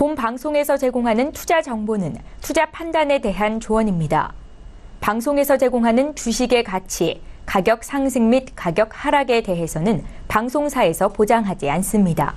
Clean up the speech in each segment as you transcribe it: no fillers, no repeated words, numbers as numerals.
본 방송에서 제공하는 투자 정보는 투자 판단에 대한 조언입니다. 방송에서 제공하는 주식의 가치, 가격 상승 및 가격 하락에 대해서는 방송사에서 보장하지 않습니다.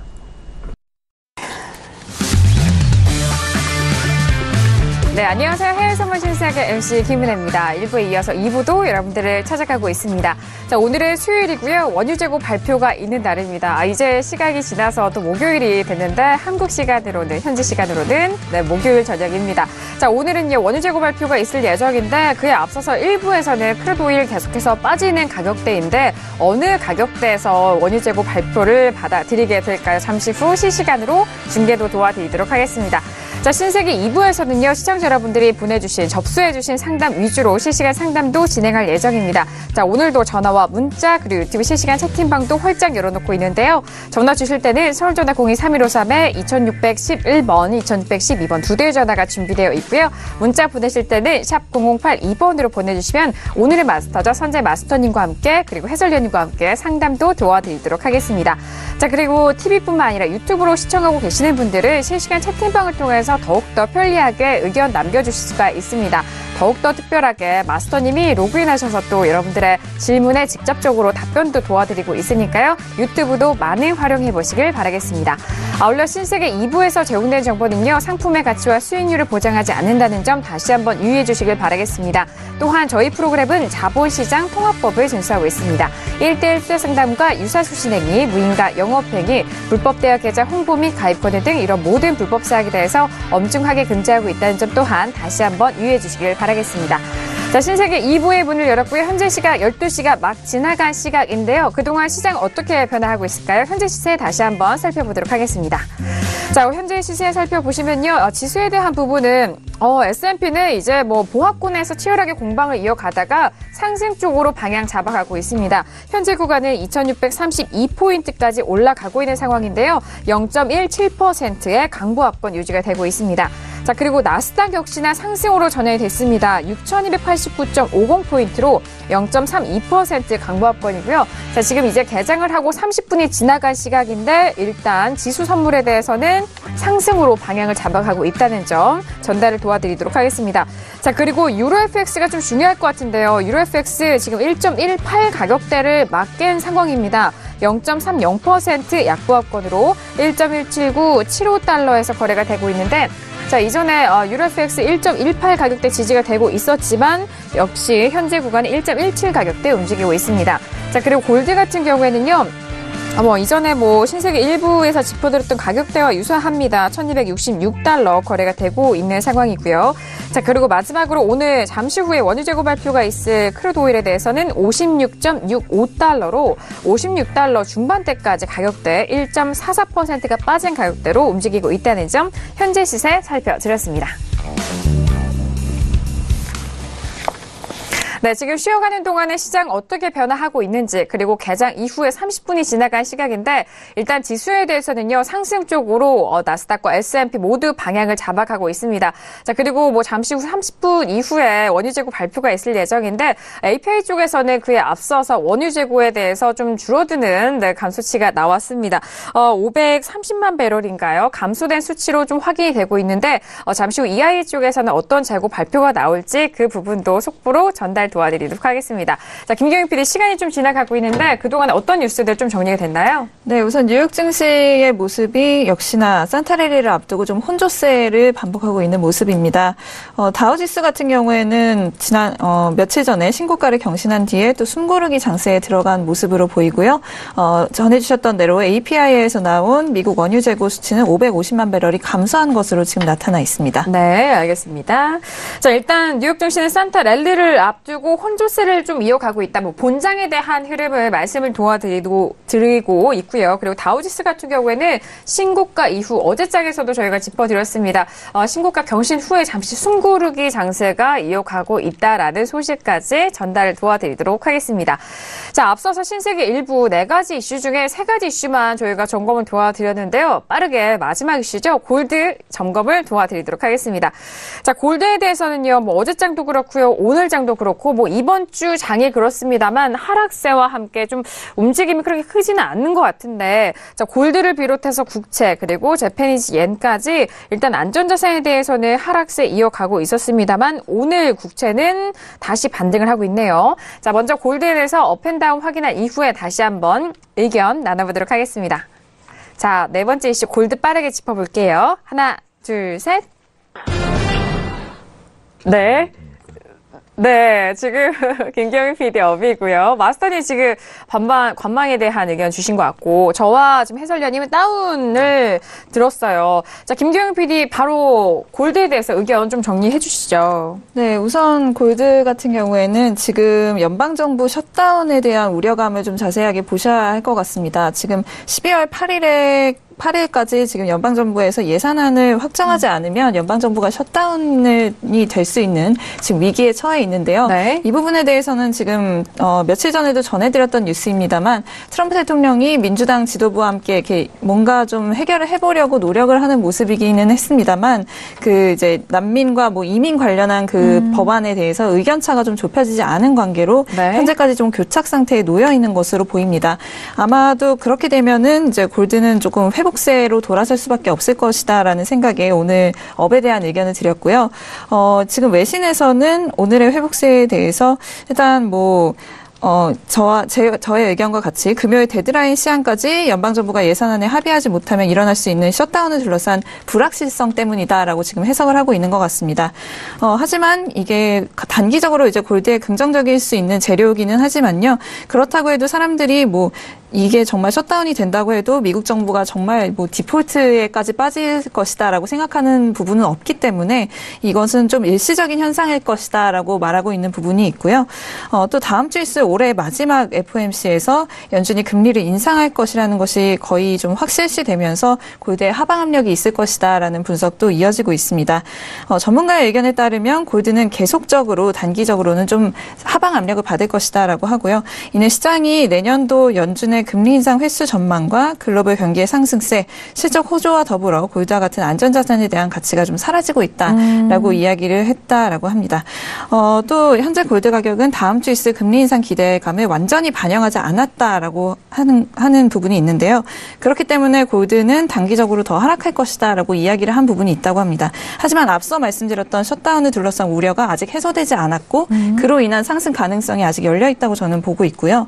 네, 안녕하세요. 해외선물신세계 MC 김은혜입니다. 1부에 이어서 2부도 여러분들을 찾아가고 있습니다. 자, 오늘은 수요일이고요. 원유 재고 발표가 있는 날입니다. 이제 시각이 지나서 또 목요일이 됐는데 한국 시간으로는, 현지 시간으로는 목요일 저녁입니다. 자, 오늘은요, 원유 재고 발표가 있을 예정인데 그에 앞서서 1부에서는 크루드오일 계속해서 빠지는 가격대인데 어느 가격대에서 원유 재고 발표를 받아드리게 될까요? 잠시 후 실시간으로 중계도 도와드리도록 하겠습니다. 자, 신세계 2부에서는요, 시청자 여러분들이 보내주신, 접수해주신 상담 위주로 실시간 상담도 진행할 예정입니다. 자, 오늘도 전화와 문자, 그리고 유튜브 실시간 채팅방도 활짝 열어놓고 있는데요. 전화 주실 때는 서울전화 02-3153-2611번, 2612번 두 대의 전화가 준비되어 있고요. 문자 보내실 때는 샵 0082번으로 보내주시면 오늘의 마스터죠. 선재 마스터님과 함께, 그리고 해설위원님과 함께 상담도 도와드리도록 하겠습니다. 자, 그리고 TV뿐만 아니라 유튜브로 시청하고 계시는 분들은 실시간 채팅방을 통해서 더욱더 편리하게 의견 남겨주실 수가 있습니다. 더욱더 특별하게 마스터님이 로그인하셔서 또 여러분들의 질문에 직접적으로 답변도 도와드리고 있으니까요. 유튜브도 많이 활용해보시길 바라겠습니다. 아울러 신세계 2부에서 제공된 정보는요, 상품의 가치와 수익률을 보장하지 않는다는 점 다시 한번 유의해 주시길 바라겠습니다. 또한 저희 프로그램은 자본시장 통합법을 준수하고 있습니다. 1:1 투자 상담과 유사수신행위, 무인가 영업행위, 불법 대여 계좌 홍보 및 가입권유 등 이런 모든 불법 사항에 대해서 엄중하게 금지하고 있다는 점 또한 다시 한번 유의해 주시길 바라겠습니다. 자, 신세계 2부의 문을 열었고요. 현재 시각 12시가 막 지나간 시각인데요. 그동안 시장 어떻게 변화하고 있을까요? 현재 시세 다시 한번 살펴보도록 하겠습니다. 자, 현재 시세 살펴보시면요. 지수에 대한 부분은 S&P는 이제 보합권에서 치열하게 공방을 이어가다가 상승 쪽으로 방향 잡아가고 있습니다. 현재 구간은 2632포인트까지 올라가고 있는 상황인데요. 0.17%의 강보합권 유지가 되고 있습니다. 자, 그리고 나스닥 역시나 상승으로 전환이 됐습니다. 6289.50포인트로 0.32% 강보합권이고요. 자, 지금 이제 개장을 하고 30분이 지나간 시각인데 일단 지수 선물에 대해서는 상승으로 방향을 잡아가고 있다는 점 전달을 도와드리도록 하겠습니다. 자, 그리고 유로FX가 좀 중요할 것 같은데요. 유로FX 지금 1.18 가격대를 맞깬 상황입니다. 0.30% 약보합권으로 1.17975달러에서 거래가 되고 있는데, 자, 이전에 유로FX 1.18 가격대 지지가 되고 있었지만 역시 현재 구간이 1.17 가격대 움직이고 있습니다. 자, 그리고 골드 같은 경우에는요, 이전에 신세계 1부에서 짚어드렸던 가격대와 유사합니다. 1266달러 거래가 되고 있는 상황이고요. 자, 그리고 마지막으로 오늘 잠시 후에 원유 재고 발표가 있을 크루드 오일에 대해서는 56.65달러로 56달러 중반대까지 가격대 1.44%가 빠진 가격대로 움직이고 있다는 점 현재 시세 살펴드렸습니다. 네, 지금 쉬어가는 동안에 시장 어떻게 변화하고 있는지, 그리고 개장 이후에 30분이 지나간 시각인데 일단 지수에 대해서는요, 상승 쪽으로 나스닥과 S&P 모두 방향을 잡아가고 있습니다. 자, 그리고 잠시 후 30분 이후에 원유 재고 발표가 있을 예정인데 API 쪽에서는 그에 앞서서 원유 재고에 대해서 좀 줄어드는 감소치가 나왔습니다. 530만 배럴인가요? 감소된 수치로 좀 확인이 되고 있는데 잠시 후 EIA 쪽에서는 어떤 재고 발표가 나올지 그 부분도 속보로 전달 도와드리도록 하겠습니다. 자, 김경희 PD, 시간이 좀 지나가고 있는데 그동안 어떤 뉴스들 좀 정리가 됐나요? 네, 우선 뉴욕 증시의 모습이 역시나 산타랠리를 앞두고 좀 혼조세를 반복하고 있는 모습입니다. 다우지수 같은 경우에는 지난 며칠 전에 신고가를 경신한 뒤에 또 숨고르기 장세에 들어간 모습으로 보이고요. 전해주셨던 대로 API에서 나온 미국 원유 재고 수치는 550만 배럴이 감소한 것으로 지금 나타나 있습니다. 네, 알겠습니다. 자, 일단 뉴욕 증시는 산타랠리를 앞두고 혼조세를 좀 이어가고 있다. 본장에 대한 흐름을 말씀을 도와드리고 있고요. 그리고 다우지수 같은 경우에는 신고가 이후 어제장에서도 저희가 짚어드렸습니다. 신고가 경신 후에 잠시 숨고르기 장세가 이어가고 있다라는 소식까지 전달을 도와드리도록 하겠습니다. 자, 앞서서 신세계 일부 4가지 이슈 중에 3가지 이슈만 저희가 점검을 도와드렸는데요. 빠르게 마지막 이슈죠. 골드 점검을 도와드리도록 하겠습니다. 자, 골드에 대해서는요, 어제장도 그렇고요, 오늘장도 그렇고 그렇고 뭐 이번 주 장이 그렇습니다만 하락세와 함께 좀 움직임이 그렇게 크지는 않는 것 같은데 자, 골드를 비롯해서 국채 그리고 재패니즈 옌까지 일단 안전자산에 대해서는 하락세 이어가고 있었습니다만 오늘 국채는 다시 반등을 하고 있네요. 자, 먼저 골드에 대해서 업앤다운 확인한 이후에 다시 한번 의견 나눠보도록 하겠습니다. 자, 네 번째 이슈 골드 빠르게 짚어볼게요. 하나, 둘, 셋. 네. 네, 지금 김경희 PD 업이고요. 마스터님 지금 관망에 대한 의견 주신 것 같고 저와 지금 해설위원님은 다운을 들었어요. 자, 김경희 PD 바로 골드에 대해서 의견 좀 정리해 주시죠. 네, 우선 골드 같은 경우에는 지금 연방정부 셧다운에 대한 우려감을 좀 자세하게 보셔야 할 것 같습니다. 지금 12월 8일까지 지금 연방정부에서 예산안을 확정하지 않으면 연방정부가 셧다운이 될 수 있는 지금 위기에 처해 있는데요. 네. 이 부분에 대해서는 지금 며칠 전에도 전해드렸던 뉴스입니다만 트럼프 대통령이 민주당 지도부와 함께 이렇게 뭔가 좀 해결을 해보려고 노력을 하는 모습이기는 했습니다만 그 이제 난민과 뭐 이민 관련한 그 법안에 대해서 의견차가 좀 좁혀지지 않은 관계로 네. 현재까지 좀 교착 상태에 놓여 있는 것으로 보입니다. 아마도 그렇게 되면은 이제 골드는 조금 회복세로 돌아설 수밖에 없을 것이다라는 생각에 오늘 업에 대한 의견을 드렸고요. 지금 외신에서는 오늘의 회복세에 대해서 일단 저의 의견과 같이 금요일 데드라인 시한까지 연방정부가 예산안에 합의하지 못하면 일어날 수 있는 셧다운을 둘러싼 불확실성 때문이다라고 지금 해석을 하고 있는 것 같습니다. 하지만 이게 단기적으로 이제 골드에 긍정적일 수 있는 재료이기는 하지만요. 그렇다고 해도 사람들이 이게 정말 셧다운이 된다고 해도 미국 정부가 정말 디폴트에까지 빠질 것이다라고 생각하는 부분은 없기 때문에 이것은 좀 일시적인 현상일 것이다라고 말하고 있는 부분이 있고요. 또 다음 주 있을 올해 마지막 FOMC에서 연준이 금리를 인상할 것이라는 것이 거의 좀 확실시되면서 골드에 하방 압력이 있을 것이다라는 분석도 이어지고 있습니다. 전문가의 의견에 따르면 골드는 계속적으로 단기적으로는 좀 하방 압력을 받을 것이다라고 하고요. 이는 시장이 내년도 연준의 금리 인상 횟수 전망과 글로벌 경기의 상승세, 실적 호조와 더불어 골드와 같은 안전자산에 대한 가치가 좀 사라지고 있다라고 이야기를 했다라고 합니다. 또 현재 골드 가격은 다음 주 있을 금리 인상 기대감을 완전히 반영하지 않았다라고 하는 부분이 있는데요. 그렇기 때문에 골드는 단기적으로 더 하락할 것이다라고 이야기를 한 부분이 있다고 합니다. 하지만 앞서 말씀드렸던 셧다운을 둘러싼 우려가 아직 해소되지 않았고 그로 인한 상승 가능성이 아직 열려 있다고 저는 보고 있고요.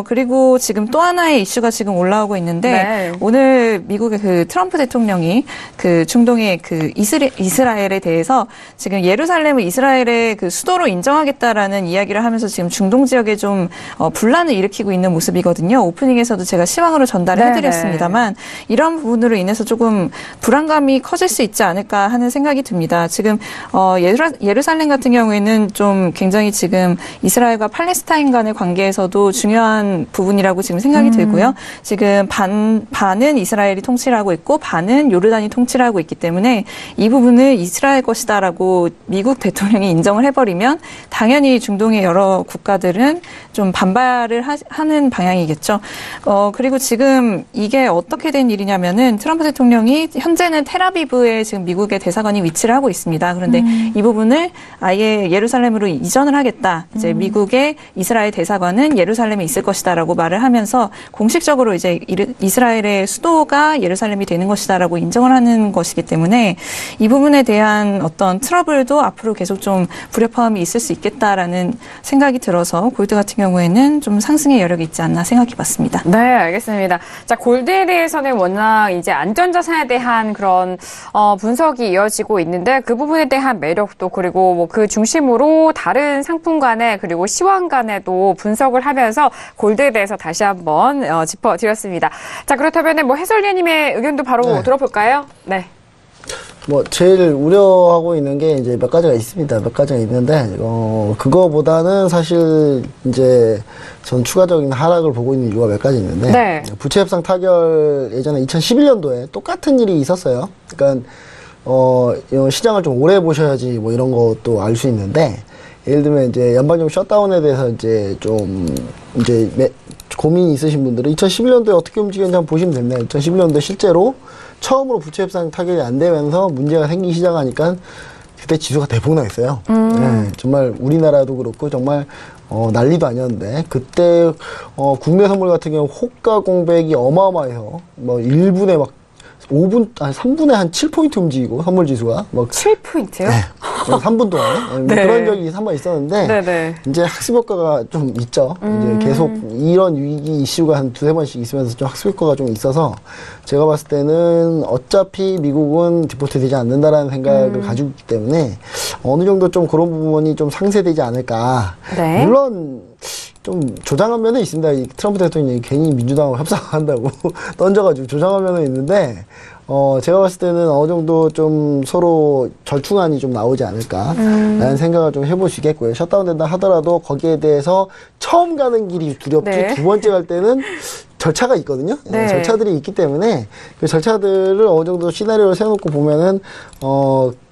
그리고 지금 또 하나의 이슈가 지금 올라오고 있는데 네. 오늘 미국의 그 트럼프 대통령이 그 중동의 그 이스라엘에 대해서 지금 예루살렘을 이스라엘의 그 수도로 인정하겠다라는 이야기를 하면서 지금 중동 지역에 좀 분란을 일으키고 있는 모습이거든요. 오프닝에서도 제가 시황으로 전달을 해드렸습니다만 이런 부분으로 인해서 조금 불안감이 커질 수 있지 않을까 하는 생각이 듭니다. 지금 예루살렘 같은 경우에는 좀 굉장히 지금 이스라엘과 팔레스타인 간의 관계에서도 중요한 부분이라고 지금 생각이 들고요. 지금 반은 이스라엘이 통치를 하고 있고 반은 요르단이 통치를 하고 있기 때문에 이 부분을 이스라엘 것이다라고 미국 대통령이 인정을 해버리면 당연히 중동의 여러 국가들은 좀 반발을 하는 방향이겠죠. 그리고 지금 이게 어떻게 된 일이냐면은 트럼프 대통령이 현재는 텔아비브에 지금 미국의 대사관이 위치를 하고 있습니다. 그런데 이 부분을 아예 예루살렘으로 이전을 하겠다. 이제 미국의 이스라엘 대사관은 예루살렘에 있을 것이다라고 말을 하면서 공식적으로 이제 이스라엘의 수도가 예루살렘이 되는 것이다라고 인정을 하는 것이기 때문에 이 부분에 대한 어떤 트러블도 앞으로 계속 좀 불협화음이 있을 수 있겠다라는 생각이 들어서 골드 같은 경우에는 좀 상승의 여력이 있지 않나 생각해 봤습니다. 네, 알겠습니다. 자, 골드에 대해서는 워낙 이제 안전자산에 대한 그런 분석이 이어지고 있는데 그 부분에 대한 매력도 그리고 뭐 그 중심으로 다른 상품 간에 그리고 시황 간에도 분석을 하면서 골드에 대해서 다시 한번 짚어드렸습니다. 자, 그렇다면 해설위원님의 의견도 바로 들어볼까요? 네. 제일 우려하고 있는 게 이제 몇 가지가 있습니다. 몇 가지가 있는데, 그거보다는 사실 이제 전 추가적인 하락을 보고 있는 이유가 몇 가지 있는데, 네. 부채 협상 타결 예전에 2011년도에 똑같은 일이 있었어요. 그러니까, 시장을 좀 오래 보셔야지 이런 것도 알 수 있는데, 예를 들면 이제 연방정부 셧다운에 대해서 이제 좀, 고민이 있으신 분들은 2011년도에 어떻게 움직였는지 한번 보시면 됩니다. 2011년도에 실제로 처음으로 부채 협상 타결이 안 되면서 문제가 생기기 시작하니까 그때 지수가 대폭 나있어요. 네, 정말 우리나라도 그렇고 정말 난리도 아니었는데 그때 국내 선물 같은 경우 호가 공백이 어마어마해서 뭐 1분에 막 3분에 한 7포인트 움직이고 선물 지수가 막 7포인트요? 네, 3분 동안 네. 그런 적이 한 번 있었는데 네네. 이제 학습 효과가 좀 있죠. 이제 계속 이런 위기 이슈가 한 두세 번씩 있으면서 좀 학습 효과가 좀 있어서 제가 봤을 때는 어차피 미국은 디폴트 되지 않는다라는 생각을 가지고 있기 때문에 어느 정도 좀 그런 부분이 좀 상쇄되지 않을까. 네. 물론 좀 조장한 면은 있습니다. 이 트럼프 대통령이 괜히 민주당하고 협상한다고 던져가지고 조장한 면은 있는데, 제가 봤을 때는 어느 정도 좀 서로 절충안이 좀 나오지 않을까라는 생각을 좀 해보시겠고요. 셧다운 된다 하더라도 거기에 대해서 처음 가는 길이 두렵지 네. 두 번째 갈 때는 절차가 있거든요. 네. 절차들이 있기 때문에 그 절차들을 어느 정도 시나리오를 세워놓고 보면은,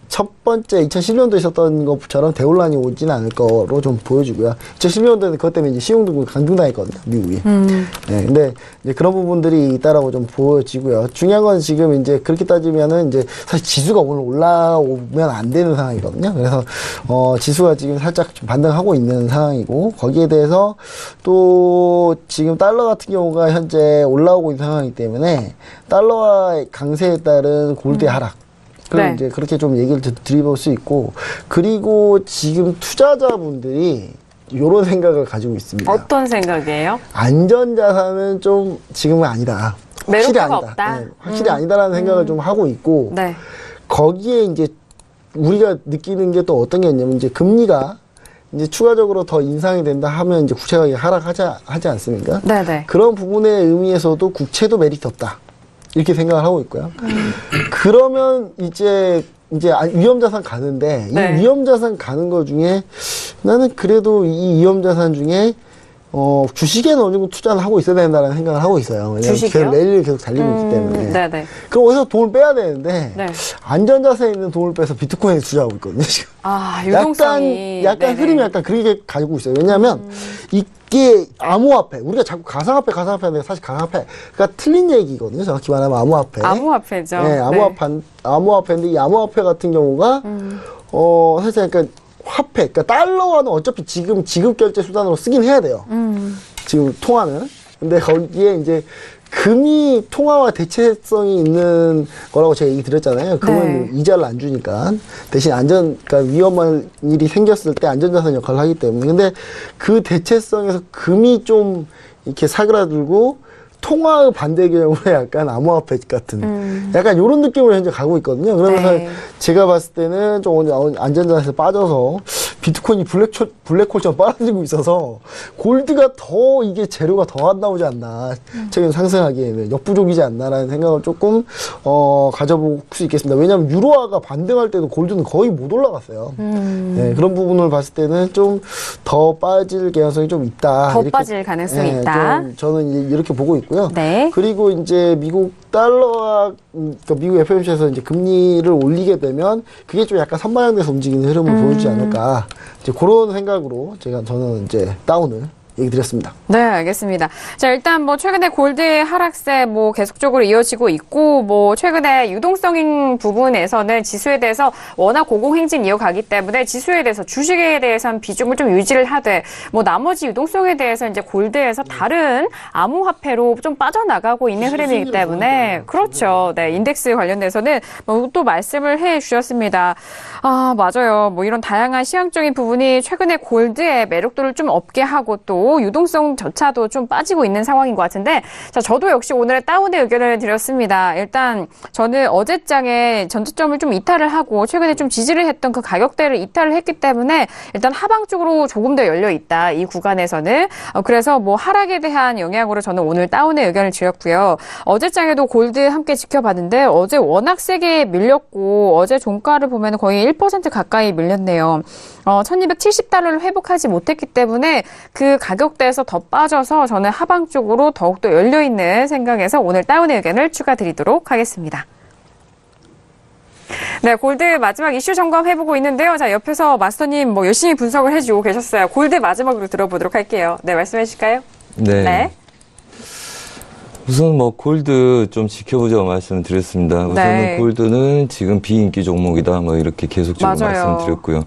첫 번째 2010년도에 있었던 것처럼 대혼란이 오지는 않을 거로 좀 보여지고요. 2010년도에는 그것 때문에 이제 시용등급을 강등당했거든요, 미국이. 네, 근데 이제 그런 부분들이 있다라고 좀 보여지고요. 중요한 건 지금 이제 그렇게 따지면은 이제 사실 지수가 오늘 올라오면 안 되는 상황이거든요. 그래서 지수가 지금 살짝 좀 반등하고 있는 상황이고 거기에 대해서 또 지금 달러 같은 경우가 현재 올라오고 있는 상황이기 때문에 달러와 강세에 따른 골드의 하락. 그럼 네. 이제 그렇게 좀 얘기를 드려볼 수 있고, 그리고 지금 투자자분들이 이런 생각을 가지고 있습니다. 어떤 생각이에요? 안전자산은 좀 지금은 아니다. 확실히 매력도가 아니다. 없다? 네, 확실히 아니다라는 생각을 좀 하고 있고, 네. 거기에 이제 우리가 느끼는 게 또 어떤 게 있냐면 이제 금리가 이제 추가적으로 더 인상이 된다 하면 이제 국채가 하지 않습니까? 네네. 그런 부분의 의미에서도 국채도 메리트 없다. 이렇게 생각을 하고 있고요. 그러면 이제 위험자산 가는데, 네. 이 위험자산 가는 것 중에 나는 그래도 이 위험자산 중에 주식에는 어느 정도 투자를 하고 있어야 된다는 생각을 하고 있어요. 왜냐면 주식이요? 랠리를 계속 달리고 있기 때문에. 네네. 그럼 어디서 돈을 빼야 되는데, 네. 안전자산에 있는 돈을 빼서 비트코인에 투자하고 있거든요, 지금. 아, 유동성이. 약간 네네. 흐름이 약간 그렇게 가지고 있어요. 왜냐하면 이게 암호화폐, 우리가 자꾸 가상화폐 하는데 사실 가상화폐가 틀린 얘기거든요. 정확히 말하면 암호화폐. 암호화폐죠. 네, 암호화폐인데 이 암호화폐 같은 경우가 사실 그러니까 화폐, 그러니까 달러와는 어차피 지금 지급 결제 수단으로 쓰긴 해야 돼요. 지금 통화는. 근데 거기에 이제 금이 통화와 대체성이 있는 거라고 제가 얘기 드렸잖아요. 금은 네. 이자를 안 주니까. 대신 그러니까 위험한 일이 생겼을 때 안전자산 역할을 하기 때문에. 근데 그 대체성에서 금이 좀 이렇게 사그라들고 통화의 반대 경우에 약간 암호화폐 같은 약간 이런 느낌으로 현재 가고 있거든요. 그러면서 네. 제가 봤을 때는 좀 안전자산에서 빠져서 비트코인이 블랙홀처럼 빨아들이고 있어서 골드가 더 이게 재료가 더 안 나오지 않나. 최근 상승하기에는 역부족이지 않나라는 생각을 조금 가져볼 수 있겠습니다. 왜냐하면 유로화가 반등할 때도 골드는 거의 못 올라갔어요. 네, 그런 부분을 봤을 때는 좀 더 빠질 개연성이 좀 있다. 더 이렇게, 빠질 가능성이 네, 있다. 좀 저는 이렇게 보고 있고요. 네. 그리고 이제 미국 달러와 그러니까 미국 FOMC에서 이제 금리를 올리게 되면 그게 좀 약간 선반영돼서 움직이는 흐름을 보여주지 않을까. 이제 그런 생각으로 저는 이제 다운을 얘기 드렸습니다. 네, 알겠습니다. 자, 일단 뭐 최근에 골드의 하락세 뭐 계속적으로 이어지고 있고 뭐 최근에 유동성인 부분에서는 지수에 대해서 워낙 고공행진 이어가기 때문에 지수에 대해서 주식에 대해서는 비중을 좀 유지를 하되 뭐 나머지 유동성에 대해서 이제 골드에서 다른 암호화폐로 좀 빠져나가고 있는 흐름이기 때문에 그렇죠. 네, 인덱스 관련돼서는 뭐 또 말씀을 해 주셨습니다. 아, 맞아요. 뭐 이런 다양한 시황적인 부분이 최근에 골드의 매력도를 좀 없게 하고 또 유동성조차도 좀 빠지고 있는 상황인 것 같은데, 자, 저도 역시 오늘의 다운의 의견을 드렸습니다. 일단 저는 어제장에 전저점을 좀 이탈을 하고 최근에 좀 지지를 했던 그 가격대를 이탈을 했기 때문에 일단 하방 쪽으로 조금 더 열려 있다. 이 구간에서는. 그래서 뭐 하락에 대한 영향으로 저는 오늘 다운의 의견을 드렸고요. 어제장에도 골드 함께 지켜봤는데 어제 워낙 세게 밀렸고 어제 종가를 보면 거의 1% 가까이 밀렸네요. 1270달러를 회복하지 못했기 때문에 그 가격대에서 더 빠져서 저는 하방 쪽으로 더욱더 열려있는 생각에서 오늘 다운의 의견을 추가드리도록 하겠습니다. 네, 골드 마지막 이슈 점검해보고 있는데요. 자, 옆에서 마스터님 뭐 열심히 분석을 해주고 계셨어요. 골드 마지막으로 들어보도록 할게요. 네, 말씀해 주실까요? 네. 우선 뭐 골드 좀 지켜보자고 말씀드렸습니다. 우선은 네. 골드는 지금 비인기 종목이다 뭐 이렇게 계속적으로 맞아요. 말씀드렸고요.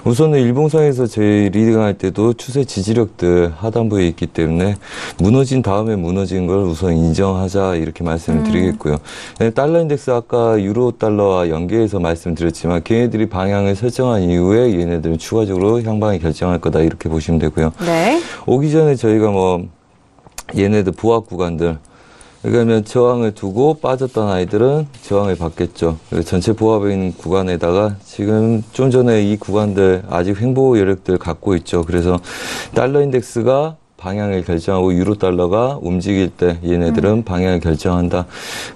우선은 일봉상에서 저희 리딩할 때도 추세 지지력들 하단부에 있기 때문에 무너진 다음에 무너진 걸 우선 인정하자 이렇게 말씀을 드리겠고요. 달러 인덱스 아까 유로 달러와 연계해서 말씀드렸지만 걔네들이 방향을 설정한 이후에 얘네들은 추가적으로 향방을 결정할 거다 이렇게 보시면 되고요. 네. 오기 전에 저희가 뭐 얘네들 보합 구간들 그러면 저항을 두고 빠졌던 아이들은 저항을 받겠죠. 전체 보합에 있는 구간에다가 지금 좀 전에 이 구간들 아직 횡보 여력들 갖고 있죠. 그래서 달러 인덱스가 방향을 결정하고 유로 달러가 움직일 때 얘네들은 방향을 결정한다.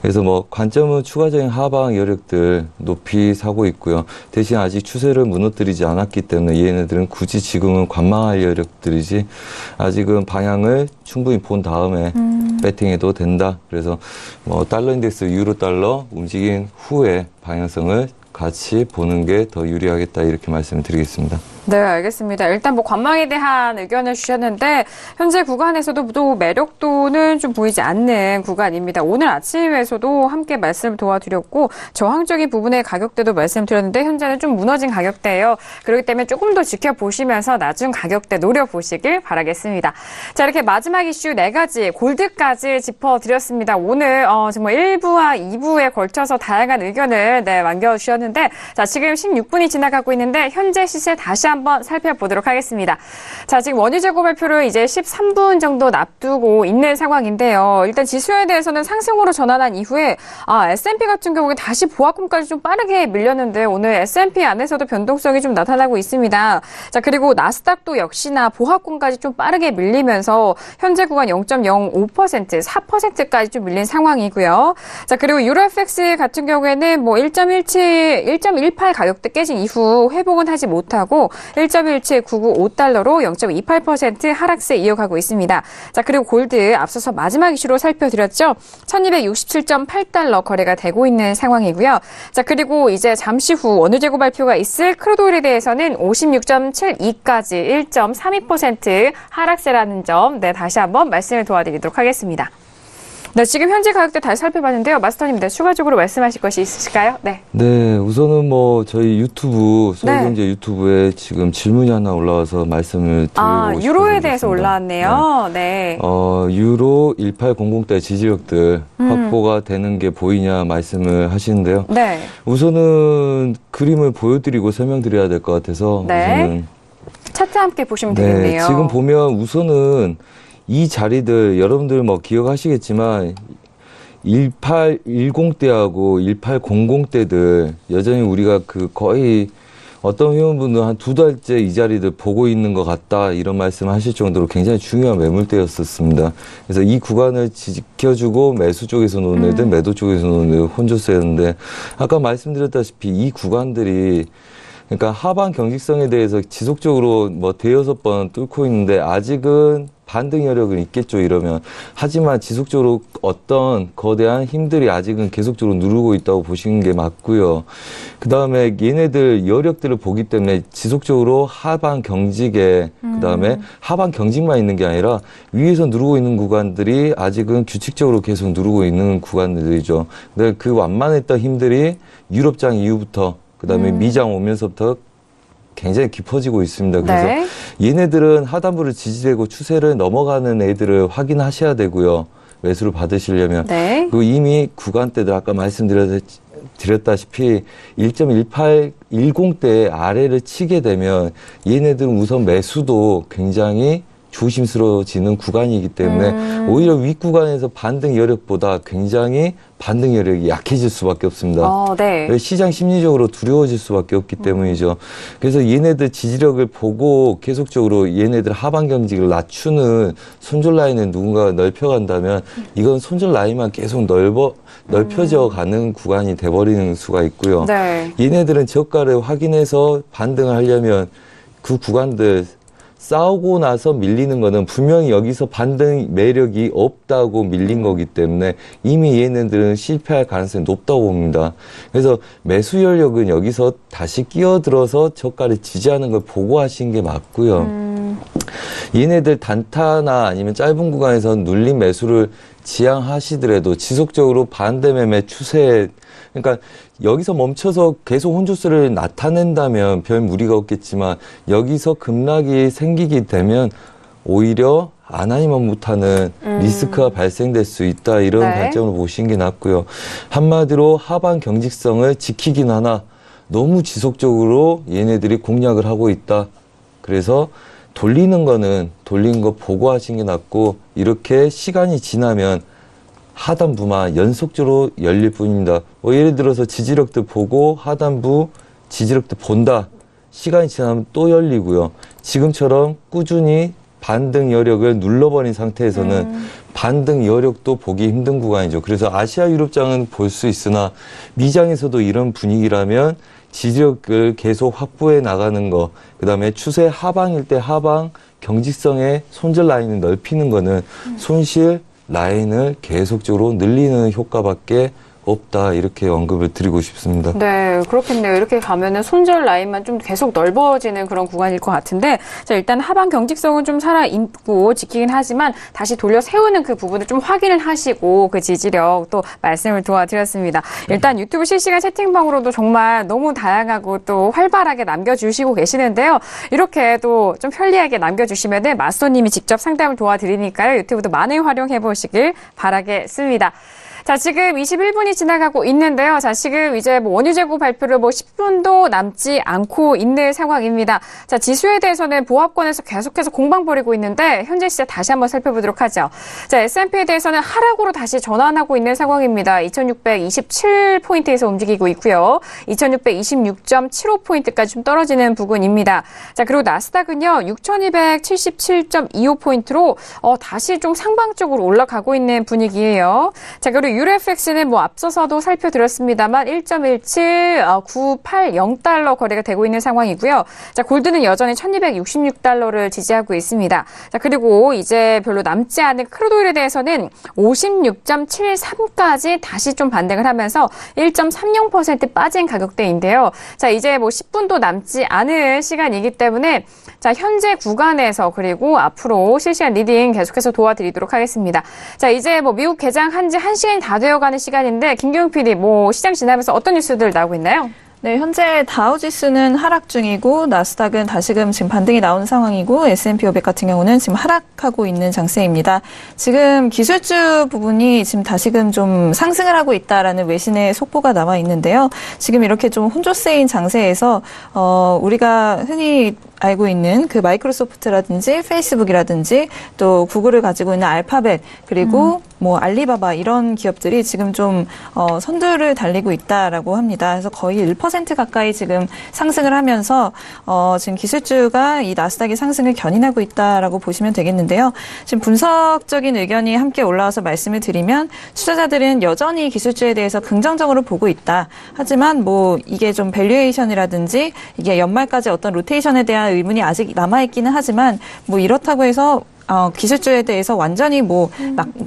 그래서 뭐 관점은 추가적인 하방 여력들 높이 사고 있고요. 대신 아직 추세를 무너뜨리지 않았기 때문에 얘네들은 굳이 지금은 관망할 여력들이지 아직은 방향을 충분히 본 다음에 배팅해도 된다. 그래서 뭐 달러 인덱스 유로 달러 움직인 후에 방향성을 같이 보는 게 더 유리하겠다 이렇게 말씀을 드리겠습니다. 네, 알겠습니다. 일단 뭐 관망에 대한 의견을 주셨는데 현재 구간에서도 또 매력도는 좀 보이지 않는 구간입니다. 오늘 아침에서도 함께 말씀을 도와드렸고 저항적인 부분의 가격대도 말씀드렸는데 현재는 좀 무너진 가격대예요. 그렇기 때문에 조금 더 지켜보시면서 나중 가격대 노려보시길 바라겠습니다. 자, 이렇게 마지막 이슈 4가지 골드까지 짚어드렸습니다. 오늘 정말 1부와 2부에 걸쳐서 다양한 의견을 남겨주셨는데 자, 지금 16분이 지나가고 있는데 현재 시세 다시 한번 살펴보도록 하겠습니다. 자, 지금 원유 재고 발표를 이제 13분 정도 앞두고 있는 상황인데요. 일단 지수에 대해서는 상승으로 전환한 이후에 S&P 같은 경우에 다시 보합권까지 좀 빠르게 밀렸는데 오늘 S&P 안에서도 변동성이 좀 나타나고 있습니다. 자, 그리고 나스닥도 역시나 보합권까지 좀 빠르게 밀리면서 현재 구간 0.05%, 4%까지 좀 밀린 상황이고요. 자, 그리고 유로 FX 같은 경우에는 뭐 1.18 가격대 깨진 이후 회복은 하지 못하고 1.17995달러로 0.28% 하락세 이어가고 있습니다. 자, 그리고 골드 앞서서 마지막 이슈로 살펴드렸죠. 1267.8달러 거래가 되고 있는 상황이고요. 자, 그리고 이제 잠시 후 원유 재고 발표가 있을 크루드오일에 대해서는 56.72까지 1.32% 하락세라는 점 다시 한번 말씀을 도와드리도록 하겠습니다. 네, 지금 현재 가격대 다시 살펴봤는데요. 마스터님, 추가적으로 말씀하실 것이 있으실까요? 네. 네, 우선은 뭐 저희 유튜브, 서울경제 유튜브에 지금 질문이 하나 올라와서 말씀을 드리고 싶습니다. 유로에 대해서 올라왔네요. 네. 유로 1800대 지지력들 확보가 되는 게 보이냐 말씀을 하시는데요. 네. 우선은 그림을 보여드리고 설명드려야 될 것 같아서 우선은 차트 함께 보시면 되겠네요. 지금 보면 우선은 이 자리들 여러분들 뭐 기억하시겠지만 1810대하고 1800대들 여전히 우리가 거의 어떤 회원분들은 한 2달째 이 자리들 보고 있는 것 같다 이런 말씀을 하실 정도로 굉장히 중요한 매물대였었습니다. 그래서 이 구간을 지켜주고 매수 쪽에서 노는 애들, 매도 쪽에서 노는 애들 혼조세였는데 아까 말씀드렸다시피 이 구간들이 그러니까 하방 경직성에 대해서 지속적으로 뭐 대여섯 번 뚫고 있는데 아직은 반등 여력은 있겠죠, 이러면. 하지만 지속적으로 어떤 거대한 힘들이 아직은 계속적으로 누르고 있다고 보시는 게 맞고요. 그 다음에 얘네들 여력들을 보기 때문에 지속적으로 하방 경직에, 그 다음에 하방 경직만 있는 게 아니라 위에서 누르고 있는 구간들이 아직은 규칙적으로 계속 누르고 있는 구간들이죠. 근데 그 완만했던 힘들이 유럽장 이후부터, 그 다음에 미장 오면서부터 굉장히 깊어지고 있습니다. 그래서 얘네들은 하단부를 지지되고 추세를 넘어가는 애들을 확인하셔야 되고요. 매수를 받으시려면. 그리고 이미 구간대들 아까 말씀드렸다시피 1.1810대 아래를 치게 되면 얘네들은 우선 매수도 굉장히 조심스러워지는 구간이기 때문에 오히려 윗구간에서 반등 여력보다 굉장히 반등 여력이 약해질 수밖에 없습니다. 시장 심리적으로 두려워질 수밖에 없기 때문이죠. 그래서 얘네들 지지력을 보고 계속적으로 얘네들 하방 경직을 낮추는 손절 라인을 누군가가 넓혀간다면 이건 손절 라인만 계속 넓혀져 가는 구간이 돼버리는 수가 있고요. 얘네들은 저가를 확인해서 반등을 하려면 그 구간들 싸우고 나서 밀리는 거는 분명히 여기서 반등 매력이 없다고 밀린 거기 때문에 이미 얘네들은 실패할 가능성이 높다고 봅니다. 그래서 매수 연력은 여기서 다시 끼어들어서 저가를 지지하는 걸 보고 하시는 게 맞고요. 얘네들 단타나 아니면 짧은 구간에서 눌린 매수를 지양하시더라도 지속적으로 반대 매매 추세, 그러니까 여기서 멈춰서 계속 혼조세를 나타낸다면 별 무리가 없겠지만 여기서 급락이 생기게 되면 오히려 안하니만 못하는 리스크가 발생될 수 있다, 이런 네. 관점으로 보시는 게 낫고요. 한마디로 하방 경직성을 지키긴 하나 너무 지속적으로 얘네들이 공략을 하고 있다. 그래서 돌리는 거 보고 하시는 게 낫고, 이렇게 시간이 지나면 하단부만 연속적으로 열릴 뿐입니다. 뭐 예를 들어서 지지력도 보고 하단부 지지력도 본다. 시간이 지나면 또 열리고요. 지금처럼 꾸준히 반등 여력을 눌러버린 상태에서는 반등 여력도 보기 힘든 구간이죠. 그래서 아시아 유럽장은 볼 수 있으나 미장에서도 이런 분위기라면 지지력을 계속 확보해 나가는 거, 그 다음에 추세 하방일 때 하방 경직성의 손절 라인을 넓히는 거는 손실 라인을 계속적으로 늘리는 효과밖에 없다, 이렇게 언급을 드리고 싶습니다. 네, 그렇겠네요. 이렇게 가면은 손절 라인만 좀 계속 넓어지는 그런 구간일 것 같은데, 자, 일단 하방 경직성은 좀 살아있고 지키긴 하지만 다시 돌려 세우는 그 부분을 좀 확인을 하시고 그 지지력 또 말씀을 도와드렸습니다. 일단 유튜브 실시간 채팅방으로도 정말 너무 다양하고 또 활발하게 남겨주시고 계시는데요. 이렇게 또 좀 편리하게 남겨주시면은 마스터님이 직접 상담을 도와드리니까요. 유튜브도 많이 활용해 보시길 바라겠습니다. 자, 지금 21분이 지나가고 있는데요. 자, 지금 이제 원유 재고 발표를 10분도 남지 않고 있는 상황입니다. 자, 지수에 대해서는 보합권에서 계속해서 공방 벌이고 있는데 현재 시세 다시 한번 살펴보도록 하죠. 자, S&P에 대해서는 하락으로 다시 전환하고 있는 상황입니다. 2627포인트에서 움직이고 있고요. 2626.75포인트까지 좀 떨어지는 부분입니다. 자, 그리고 나스닥은요. 6277.25포인트로 다시 좀 상방적으로 올라가고 있는 분위기예요. 자, 그리고 유로FX는 앞서서도 살펴드렸습니다만 1.17980달러 거래가 되고 있는 상황이고요. 자, 골드는 여전히 1266달러를 지지하고 있습니다. 자, 그리고 이제 별로 남지 않은 크루드오일에 대해서는 56.73까지 다시 좀 반등을 하면서 1.30% 빠진 가격대인데요. 자, 이제 10분도 남지 않은 시간이기 때문에 자, 현재 구간에서 그리고 앞으로 실시간 리딩 계속해서 도와드리도록 하겠습니다. 자, 이제 미국 개장한 지 1시간이 다 되어가는 시간인데 김경욱 PD, 시장 지나면서 어떤 뉴스들 나오고 있나요? 네, 현재 다우지수는 하락 중이고 나스닥은 다시금 지금 반등이 나오는 상황이고 S&P 500 같은 경우는 지금 하락하고 있는 장세입니다. 지금 기술주 부분이 지금 다시금 좀 상승을 하고 있다라는 외신의 속보가 나와 있는데요. 지금 이렇게 좀 혼조세인 장세에서 우리가 흔히 알고 있는 그 마이크로소프트라든지 페이스북이라든지 또 구글을 가지고 있는 알파벳 그리고 알리바바 이런 기업들이 지금 좀 선두를 달리고 있다라고 합니다. 그래서 거의 1% 가까이 지금 상승을 하면서 지금 기술주가 이 나스닥의 상승을 견인하고 있다라고 보시면 되겠는데요. 지금 분석적인 의견이 함께 올라와서 말씀을 드리면 투자자들은 여전히 기술주에 대해서 긍정적으로 보고 있다. 하지만 이게 좀 밸류에이션이라든지 이게 연말까지 어떤 로테이션에 대한 의문이 아직 남아있기는 하지만 이렇다고 해서 기술주에 대해서 완전히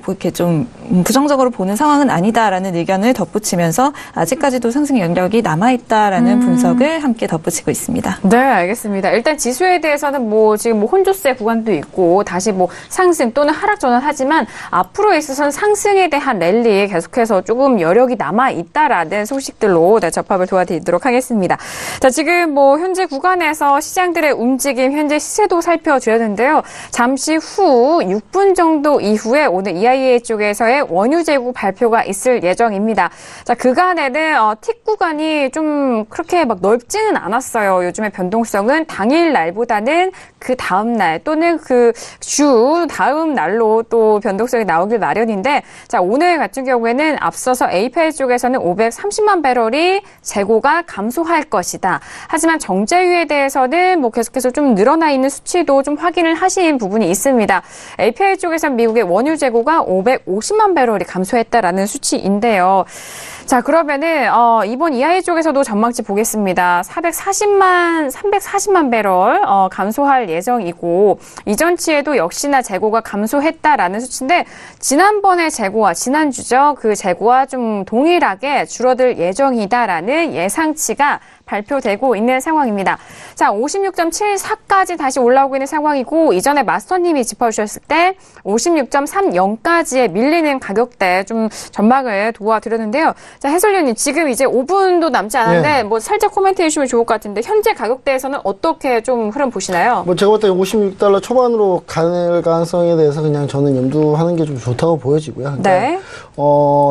이렇게 좀 부정적으로 보는 상황은 아니다라는 의견을 덧붙이면서 아직까지도 상승 영역이 남아있다라는 분석을 함께 덧붙이고 있습니다. 네, 알겠습니다. 일단 지수에 대해서는 지금 혼조세 구간도 있고 다시 상승 또는 하락 전환하지만 앞으로에 있어서는 상승에 대한 랠리 계속해서 조금 여력이 남아있다라는 소식들로 접합을 도와드리도록 하겠습니다. 자, 지금 현재 구간에서 시장들의 움직임, 현재 시세도 살펴드렸는데요. 잠시 후 6분 정도 이후에 오늘 EIA 쪽에서의 원유 재고 발표가 있을 예정입니다. 자, 그간에는 틱 구간이 좀 그렇게 넓지는 않았어요. 요즘의 변동성은 당일 날보다는 그 다음 날 또는 그 주 다음 날로 또 변동성이 나오길 마련인데, 자, 오늘 같은 경우에는 앞서서 API 쪽에서는 530만 배럴이 재고가 감소할 것이다. 하지만 정제유에 대해서는 계속해서 좀 늘어나 있는 수치도 좀 확인을 하신 부분이 있습니다. API 쪽에서는 미국의 원유 재고가 550만 배럴이 감소했다라는 수치인데요. 자, 그러면은 이번 EIA 쪽에서도 전망치 보겠습니다. 340만 배럴 감소할 예정이고 이전치에도 역시나 재고가 감소했다라는 수치인데 지난번의 재고와 지난주죠. 그 재고와 좀 동일하게 줄어들 예정이다라는 예상치가 발표되고 있는 상황입니다. 자, 56.74까지 다시 올라오고 있는 상황이고 이전에 마스터님이 자세히 짚어주셨을 때 56.30까지의 밀리는 가격대 좀 전망을 도와드렸는데요. 자, 해설위원님 지금 이제 5분도 남지 않았는데 뭐 살짝 코멘트해 주시면 좋을 것 같은데 현재 가격대에서는 어떻게 좀 흐름 보시나요? 뭐 제가 볼 때 $56 초반으로 갈 가능성에 대해서 그냥 저는 염두하는 게 좀 좋다고 보여지고요. 그러니까 네.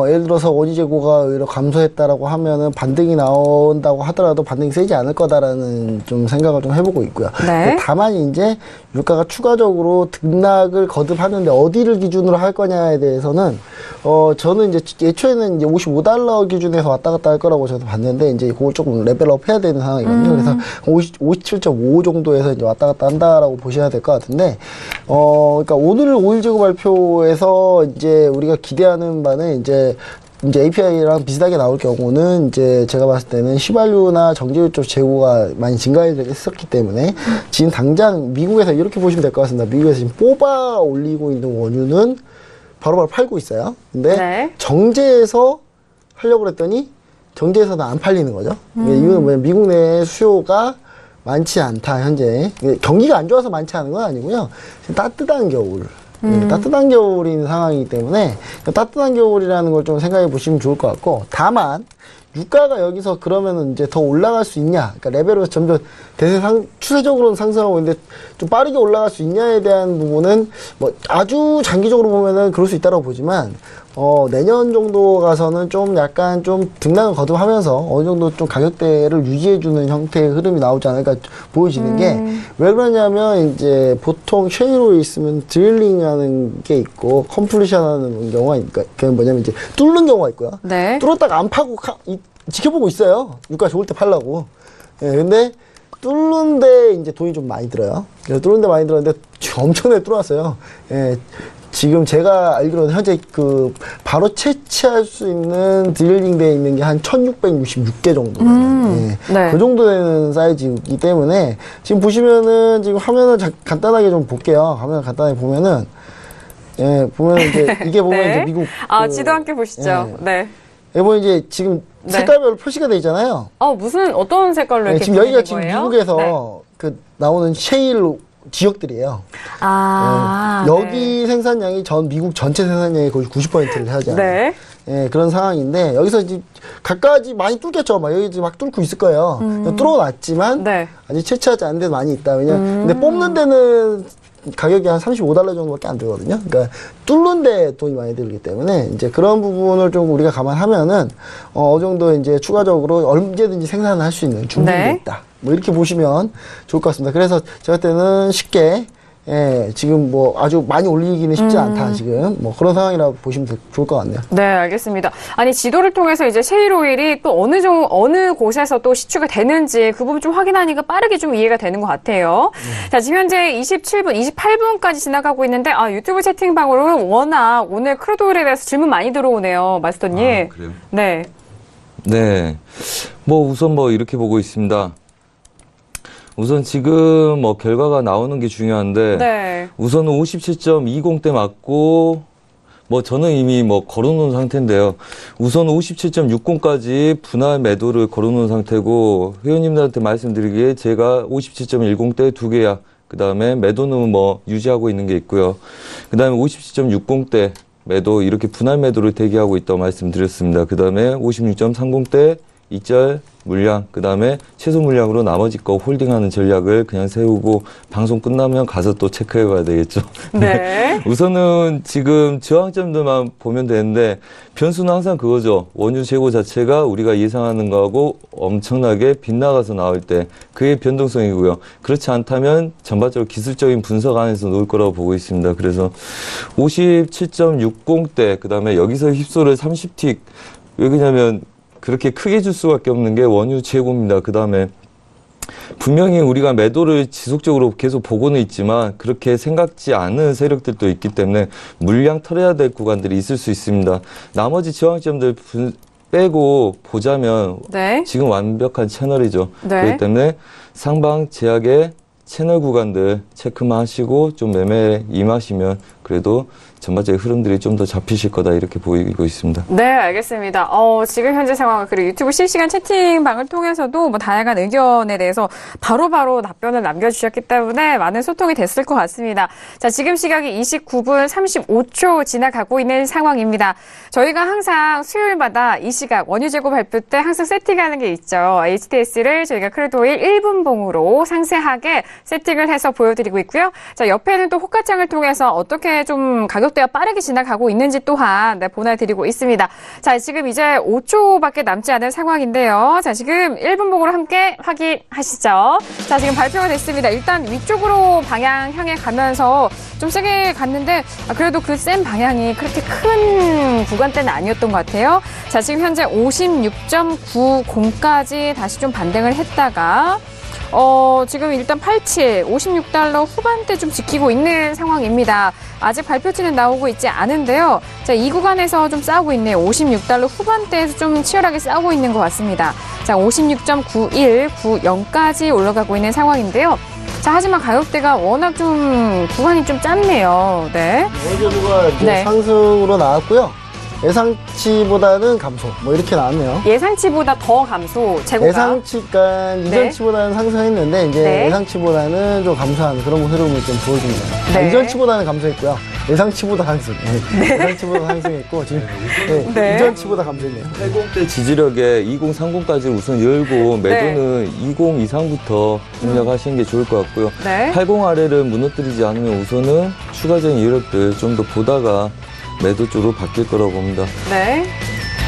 예를 들어서 원유 재고가 오히려 감소했다라고 하면은 반등이 나온다고 하더라도 반등이 세지 않을 거다라는 좀 생각을 좀 해보고 있고요. 네. 다만 이제 유가가 추가적으로 등락을 거듭하는데 어디를 기준으로 할 거냐에 대해서는 저는 이제 예초에는 이제 $55 기준에서 왔다 갔다 할 거라고 저도 봤는데 이제 그걸 조금 레벨업 해야 되는 상황이거든요. 그래서 57.5 정도에서 이제 왔다 갔다 한다라고 보셔야 될 것 같은데 그러니까 오늘 오일 재고 발표에서 이제 우리가 기대하는 바는 이제 API랑 비슷하게 나올 경우는 이제 제가 봤을 때는 휘발유나 정제유 쪽 재고가 많이 증가했었기 때문에 지금 당장 미국에서 이렇게 보시면 될 것 같습니다. 미국에서 지금 뽑아 올리고 있는 원유는 바로바로 팔고 있어요. 근데 네. 정제해서 하려고 그랬더니 정제해서는 안 팔리는 거죠. 이유는 뭐냐면 미국 내 수요가 많지 않다, 현재. 경기가 안 좋아서 많지 않은 건 아니고요. 지금 따뜻한 겨울. 따뜻한 겨울인 상황이기 때문에 따뜻한 겨울이라는 걸 좀 생각해 보시면 좋을 것 같고, 다만 유가가 여기서 그러면은 이제 더 올라갈 수 있냐, 그러니까 레벨로 점점 추세적으로는 상승하고 있는데 좀 빠르게 올라갈 수 있냐에 대한 부분은 뭐 아주 장기적으로 보면은 그럴 수 있다고 보지만 내년 정도 가서는 좀 약간 좀 등락을 거듭하면서 어느 정도 좀 가격대를 유지해주는 형태의 흐름이 나오지 않을까 보여지는 게, 왜 그러냐면 이제 보통 쉐일로 있으면 드릴링 하는 게 있고 컴플리션 하는 경우가 있으니까, 그게 뭐냐면 이제 뚫는 경우가 있고요. 네. 뚫었다가 안 파고 지켜보고 있어요. 유가 좋을 때 팔라고. 예, 근데 뚫는데 이제 돈이 좀 많이 들어요. 그래서 뚫는데 많이 들었는데 엄청나게 뚫어놨어요. 예, 지금 제가 알기로는 현재 바로 채취할 수 있는 드릴링 되어 있는 게 한 1666개 정도거든요. 예, 네. 그 정도 되는 사이즈이기 때문에 지금 보시면은 지금 화면을 간단하게 좀 볼게요. 화면을 간단하게 보면은, 예, 보면 이제 이게 보면 네. 이제 미국. 지도 함께 보시죠. 예. 네. 여보 이제 지금 네. 색깔별로 표시가 되어 있잖아요. 어떤 색깔로 이렇게 지금 여기가 보이는 지금 거예요? 미국에서 네. 나오는 셰일 지역들이에요. 네. 여기 생산량이 미국 전체 생산량의 거의 90%를 하잖아요. 네. 예, 그런 상황인데 여기서 이제 각가지 많이 뚫겠죠. 여기 이제 막 뚫고 있을 거예요. 뚫어놨지만 네. 아직 채취하지 않은 데도 많이 있다. 근데 뽑는 데는 가격이 한 $35 정도밖에 안 들거든요. 그러니까 뚫는데 돈이 많이 들기 때문에 이제 그런 부분을 좀 우리가 감안하면은 어느 정도 이제 추가적으로 언제든지 생산을 할 수 있는 준비가 네. 있다. 뭐 이렇게 보시면 좋을 것 같습니다. 그래서 제가 때는 쉽게 지금 뭐 아주 많이 올리기는 쉽지 않다. 지금 뭐 그런 상황이라고 보시면 좋을 것 같네요. 네, 알겠습니다. 아니, 지도를 통해서 이제 셰일 오일이 또 어느 곳에서 또 시추가 되는지 그 부분 좀 확인하니까 빠르게 좀 이해가 되는 것 같아요. 자, 지금 현재 27분, 28분까지 지나가고 있는데, 유튜브 채팅방으로 워낙 오늘 크루드 오일에 대해서 질문 많이 들어오네요, 마스터님. 그래요? 네. 네. 우선 이렇게 보고 있습니다. 우선 지금 결과가 나오는 게 중요한데, 네. 우선은 57.20대 맞고, 저는 이미 걸어놓은 상태인데요. 우선 57.60까지 분할 매도를 걸어놓은 상태고, 회원님들한테 말씀드리기에 제가 57.10대 2개야. 그 다음에 매도는 유지하고 있는 게 있고요. 그 다음에 57.60대 매도, 이렇게 분할 매도를 대기하고 있다고 말씀드렸습니다. 그 다음에 56.30대 2절 물량, 그 다음에 최소 물량으로 나머지 거 홀딩하는 전략을 그냥 세우고 방송 끝나면 가서 또 체크해 봐야 되겠죠. 네. 우선은 지금 저항점들만 보면 되는데, 변수는 항상 그거죠. 원유 재고 자체가 우리가 예상하는 거하고 엄청나게 빗나가서 나올 때 그게 변동성이고요. 그렇지 않다면 전반적으로 기술적인 분석 안에서 놓을 거라고 보고 있습니다. 그래서 57.60대, 그 다음에 여기서 휩소를 30틱, 왜 그러냐면 그렇게 크게 줄 수밖에 없는 게 원유 재고입니다. 그 다음에 분명히 우리가 매도를 지속적으로 계속 보고는 있지만 그렇게 생각지 않은 세력들도 있기 때문에 물량 털어야 될 구간들이 있을 수 있습니다. 나머지 저항점들 빼고 보자면 네. 지금 완벽한 채널이죠. 네. 그렇기 때문에 상방 제약의 채널 구간들 체크만 하시고 좀 매매에 임하시면 그래도 전반적인 흐름들이 좀 더 잡히실 거다 이렇게 보이고 있습니다. 네, 알겠습니다. 지금 현재 상황 그리고 유튜브 실시간 채팅방을 통해서도 뭐 다양한 의견에 대해서 바로바로 답변을 남겨주셨기 때문에 많은 소통이 됐을 것 같습니다. 자, 지금 시각이 29분 35초 지나가고 있는 상황입니다. 저희가 항상 수요일마다 이 시각 원유 재고 발표 때 항상 세팅하는 게 있죠. HTS를 저희가 크루도일 1분봉으로 상세하게 세팅을 해서 보여드리고 있고요. 자, 옆에는 또 호가창을 통해서 어떻게 좀 가격대가 빠르게 지나가고 있는지 또한 보내드리고 있습니다. 자, 지금 이제 5초밖에 남지 않은 상황인데요. 자, 지금 1분봉으로 함께 확인하시죠. 자, 지금 발표가 됐습니다. 일단 위쪽으로 방향 향해 가면서 좀 세게 갔는데 그래도 그 센 방향이 그렇게 큰 구간대는 아니었던 것 같아요. 자, 지금 현재 56.90까지 다시 좀 반등을 했다가 지금 일단 56달러 후반대 좀 지키고 있는 상황입니다. 아직 발표치는 나오고 있지 않은데요. 자, 이 구간에서 좀 싸우고 있네요. 56달러 후반대에서 좀 치열하게 싸우고 있는 것 같습니다. 자, 56.91, 90까지 올라가고 있는 상황인데요. 자, 하지만 가격대가 워낙 좀 구간이 좀 짧네요. 네. 원재고가 이제 상승으로 나왔고요. 예상치보다는 감소, 뭐 이렇게 나왔네요. 예상치보다 더 감소, 재고가. 예상치가 이전치보다는 상승했는데 이제 예상치보다는 좀 감소한 그런 흐름을 좀 보여줍니다. 네. 이전치보다는 감소했고요. 예상치보다 상승. 예상치보다 상승했고 지금 이전치보다 감소했네요. 80대 지지력에 2030까지 우선 열고 매도는 20 이상부터 공략하시는 게 좋을 것 같고요. 80 아래를 무너뜨리지 않으면 우선은 추가적인 여력들 좀 더 보다가 매도 쪽으로 바뀔 거라고 봅니다. 네.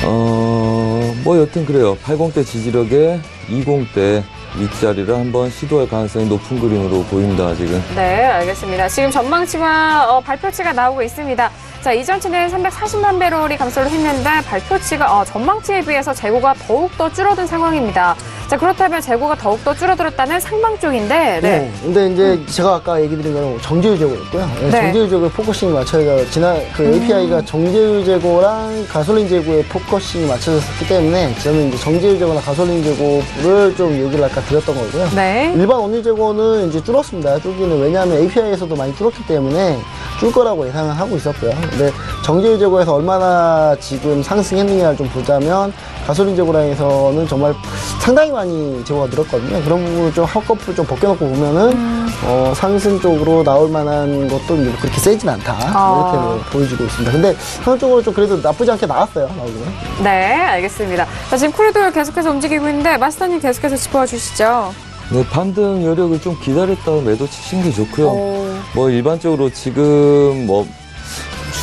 뭐 여튼 그래요. 80대 지지력에 20대 윗자리를 한번 시도할 가능성이 높은 그림으로 보입니다, 아직은. 네, 알겠습니다. 지금 전망치와 발표치가 나오고 있습니다. 자, 이전치는 340만 배럴이 감소를 했는데 발표치가 전망치에 비해서 재고가 더욱더 줄어든 상황입니다. 자, 그렇다면 재고가 더욱더 줄어들었다는 상방 쪽인데. 네. 근데 이제 제가 아까 얘기 드린 거는 정제유 재고였고요. 정제유 재고에 포커싱이 맞춰져 지난 API가 정제유 재고랑 가솔린 재고에 포커싱이 맞춰졌기 때문에 저는 이제 정제유 재고나 가솔린 재고를 좀 얘기를 아까 드렸던 거고요. 네. 일반 원유 재고는 이제 줄었습니다. 줄기는 왜냐하면 API에서도 많이 줄었기 때문에 줄 거라고 예상을 하고 있었고요. 근데 정제유 재고에서 얼마나 지금 상승했느냐를 좀 보자면 가솔린 재고량에서는 정말 상당히 많이 재고가 늘었거든요. 그런 부분을 좀 한꺼풀 좀 벗겨놓고 보면은 상승 쪽으로 나올 만한 것도 그렇게 세진 않다 이렇게 뭐 보여지고 있습니다. 근데 상승적으로 좀 그래도 나쁘지 않게 나왔어요. 나오기는. 네, 알겠습니다. 자, 지금 크루드 계속해서 움직이고 있는데 마스터님 계속해서 짚어봐 주시죠. 네, 반등 여력을 좀 기다렸다가 매도 치신 게 좋고요. 뭐 일반적으로 지금 뭐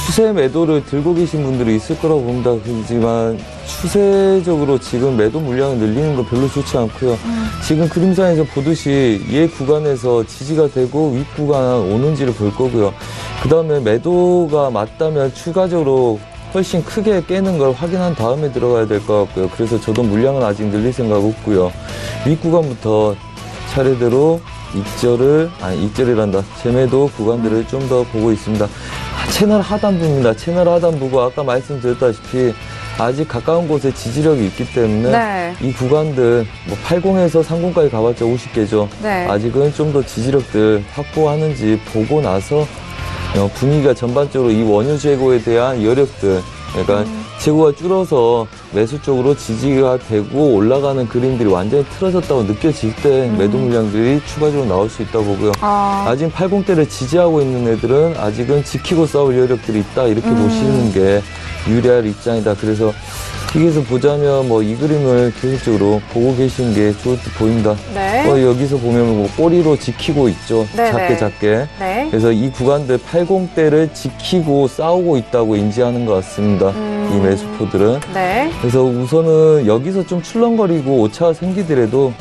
추세 매도를 들고 계신 분들이 있을 거라고 봅니다. 하지만 추세적으로 지금 매도 물량을 늘리는 거 별로 좋지 않고요. 지금 그림상에서 보듯이 얘 구간에서 지지가 되고 윗 구간 오는지를 볼 거고요. 그 다음에 매도가 맞다면 추가적으로 훨씬 크게 깨는 걸 확인한 다음에 들어가야 될 것 같고요. 그래서 저도 물량은 아직 늘릴 생각 없고요. 윗 구간부터 차례대로 익절이란다. 재매도 구간들을 좀 더 보고 있습니다. 채널 하단부입니다. 채널 하단부고 아까 말씀드렸다시피 아직 가까운 곳에 지지력이 있기 때문에 이 구간들 뭐 80에서 30까지 가봤자 50개죠. 아직은 좀 더 지지력들 확보하는지 보고 나서 분위기가 전반적으로 이 원유 재고에 대한 여력들 그러니까 재고가 줄어서 매수 쪽으로 지지가 되고 올라가는 그림들이 완전히 틀어졌다고 느껴질 때 매도 물량들이 추가적으로 나올 수 있다고 보고요. 아직 80대를 지지하고 있는 애들은 아직은 지키고 싸울 여력들이 있다 이렇게 보시는 게 유리할 입장이다. 그래서 여기서 보자면 뭐 이 그림을 계속적으로 보고 계시는 게 좋을 듯 보입니다. 여기서 보면 뭐 꼬리로 지키고 있죠. 작게. 그래서 이 구간들 80대를 지키고 싸우고 있다고 인지하는 것 같습니다. 이 매수포들은. 그래서 우선은 여기서 좀 출렁거리고 오차가 생기더라도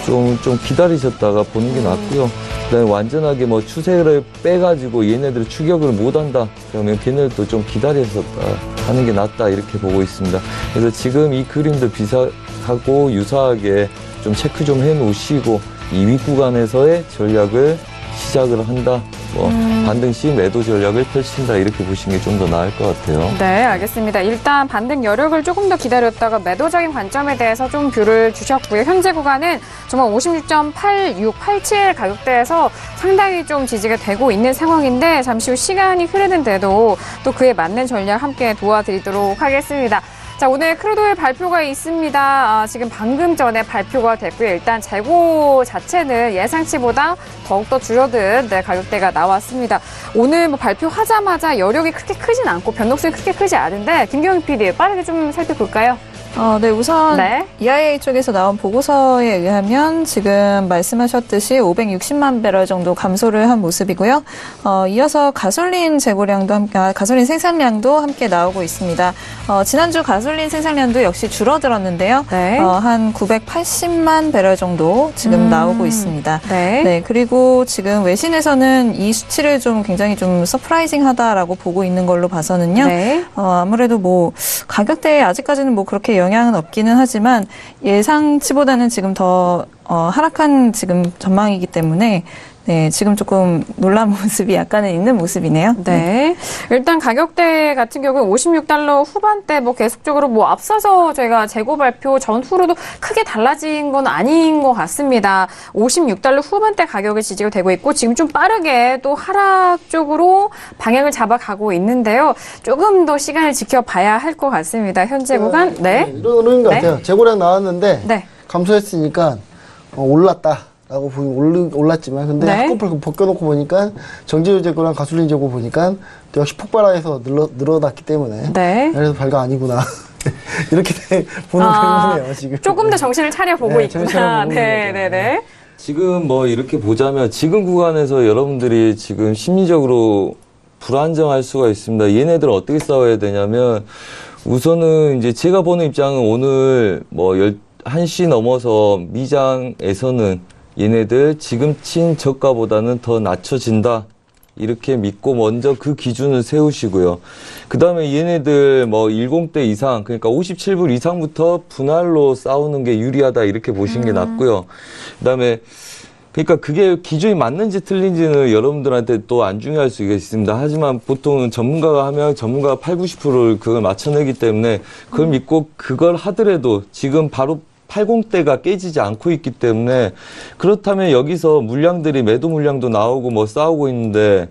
좀 기다리셨다가 보는 게 낫고요. 그다음에 완전하게 뭐 추세를 빼가지고 얘네들을 추격을 못한다. 그러면 걔네들도 좀 기다렸었다 하는 게 낫다 이렇게 보고 있습니다. 그래서 지금 이 그림들 비슷하고 유사하게 좀 체크 좀 해놓으시고 이 윗구간에서의 전략을 시작을 한다. 뭐 반등 시 매도 전략을 펼친다 이렇게 보시는 게 좀 더 나을 것 같아요. 네, 알겠습니다. 일단 반등 여력을 조금 더 기다렸다가 매도적인 관점에 대해서 좀 뷰를 주셨고요. 현재 구간은 정말 56.8687 가격대에서 상당히 좀 지지가 되고 있는 상황인데 잠시 후 시간이 흐르는데도 또 그에 맞는 전략 함께 도와드리도록 하겠습니다. 자, 오늘 크루드오일 발표가 있습니다. 지금 방금 전에 발표가 됐고요. 일단 재고 자체는 예상치보다 더욱더 줄어든 가격대가 나왔습니다. 오늘 뭐 발표하자마자 여력이 그렇게 크진 않고 변동성이 그렇게 크지 않은데 김경희 PD 빠르게 좀 살펴볼까요? 네, 우선 네. EIA 쪽에서 나온 보고서에 의하면 지금 말씀하셨듯이 560만 배럴 정도 감소를 한 모습이고요. 이어서 가솔린 가솔린 생산량도 함께 나오고 있습니다. 지난주 가솔린 생산량도 역시 줄어들었는데요. 네. 한 980만 배럴 정도 지금 나오고 있습니다. 네. 네, 그리고 지금 외신에서는 이 수치를 굉장히 서프라이징하다라고 보고 있는 걸로 봐서는요. 네. 아무래도 뭐 가격대에 아직까지는 뭐 그렇게 영향은 없기는 하지만 예상치보다는 지금 더 하락한 지금 전망이기 때문에 네, 지금 조금 놀란 모습이 약간은 있는 모습이네요. 네. 일단 가격대 같은 경우는 56달러 후반대 뭐 계속적으로 뭐 앞서서 저희가 재고 발표 전후로도 크게 달라진 건 아닌 것 같습니다. 56달러 후반대 가격이 지지가 되고 있고 지금 좀 빠르게 또 하락 쪽으로 방향을 잡아가고 있는데요. 조금 더 시간을 지켜봐야 할 것 같습니다. 현재 구간. 네. 이러는 것 네. 같아요. 재고량 나왔는데 네. 감소했으니까 올랐다라고 올랐지만 근데 네. 한꺼풀 벗겨놓고 보니까 정제유 재고랑 가솔린 재고 보니까 역시 폭발해서 늘어났기 때문에 네. 그래서 발가 아니구나 이렇게 보는 거네요 지금. 조금 더 정신을 차려보고 네, 있구나. 네. 지금 뭐 이렇게 보자면 지금 구간에서 여러분들이 지금 심리적으로 불안정할 수가 있습니다. 얘네들은 어떻게 싸워야 되냐면 우선은 이제 제가 보는 입장은 오늘 뭐 1시 넘어서 미장에서는 얘네들 지금 친 저가보다는 더 낮춰진다. 이렇게 믿고 먼저 그 기준을 세우시고요. 그 다음에 얘네들 뭐 10대 이상, 그러니까 57불 이상부터 분할로 싸우는 게 유리하다. 이렇게 보시는 게 낫고요. 그 다음에 그러니까 그게 기준이 맞는지 틀린지는 여러분들한테 또 안 중요할 수 있습니다. 하지만 보통 전문가가 하면 전문가가 80, 90%를 그걸 맞춰내기 때문에 그걸 믿고 그걸 하더라도 지금 바로 80대가 깨지지 않고 있기 때문에 그렇다면 여기서 물량들이 매도 물량도 나오고 뭐 싸우고 있는데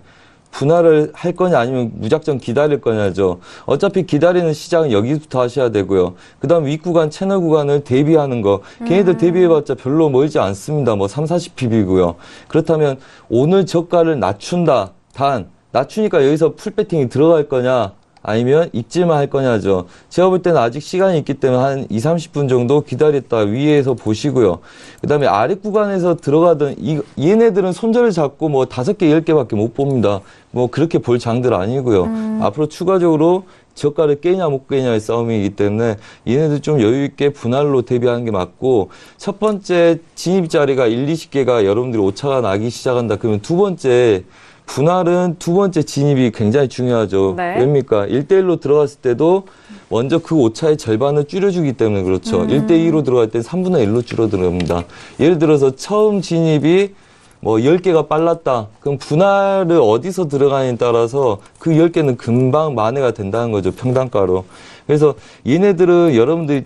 분할을 할 거냐 아니면 무작정 기다릴 거냐죠. 어차피 기다리는 시장은 여기부터 하셔야 되고요. 그 다음 윗구간 채널 구간을 대비하는 거. 걔네들 대비해봤자 별로 멀지 않습니다. 뭐 3, 40pb고요. 그렇다면 오늘 저가를 낮춘다. 단 낮추니까 여기서 풀배팅이 들어갈 거냐 아니면 입질만 할 거냐죠. 제가 볼 때는 아직 시간이 있기 때문에 한 2, 30분 정도 기다렸다 위에서 보시고요. 그 다음에 아래 구간에서 들어가던 얘네들은 손절을 잡고 뭐 5개, 10개밖에 못 봅니다. 뭐 그렇게 볼 장들 아니고요. 앞으로 추가적으로 저가를 깨냐 못 깨냐의 싸움이기 때문에 얘네들 좀 여유있게 분할로 대비하는 게 맞고 첫 번째 진입 자리가 1, 20개가 여러분들이 오차가 나기 시작한다. 그러면 두 번째 분할은 두 번째 진입이 굉장히 중요하죠. 네. 왜입니까? 1대1로 들어갔을 때도 먼저 그 오차의 절반을 줄여주기 때문에 그렇죠. 1대2로 들어갈 때 3분의 1로 줄어듭니다. 예를 들어서 처음 진입이 뭐 10개가 빨랐다. 그럼 분할을 어디서 들어가냐에 따라서 그 10개는 금방 만회가 된다는 거죠. 평단가로. 그래서 얘네들은 여러분들이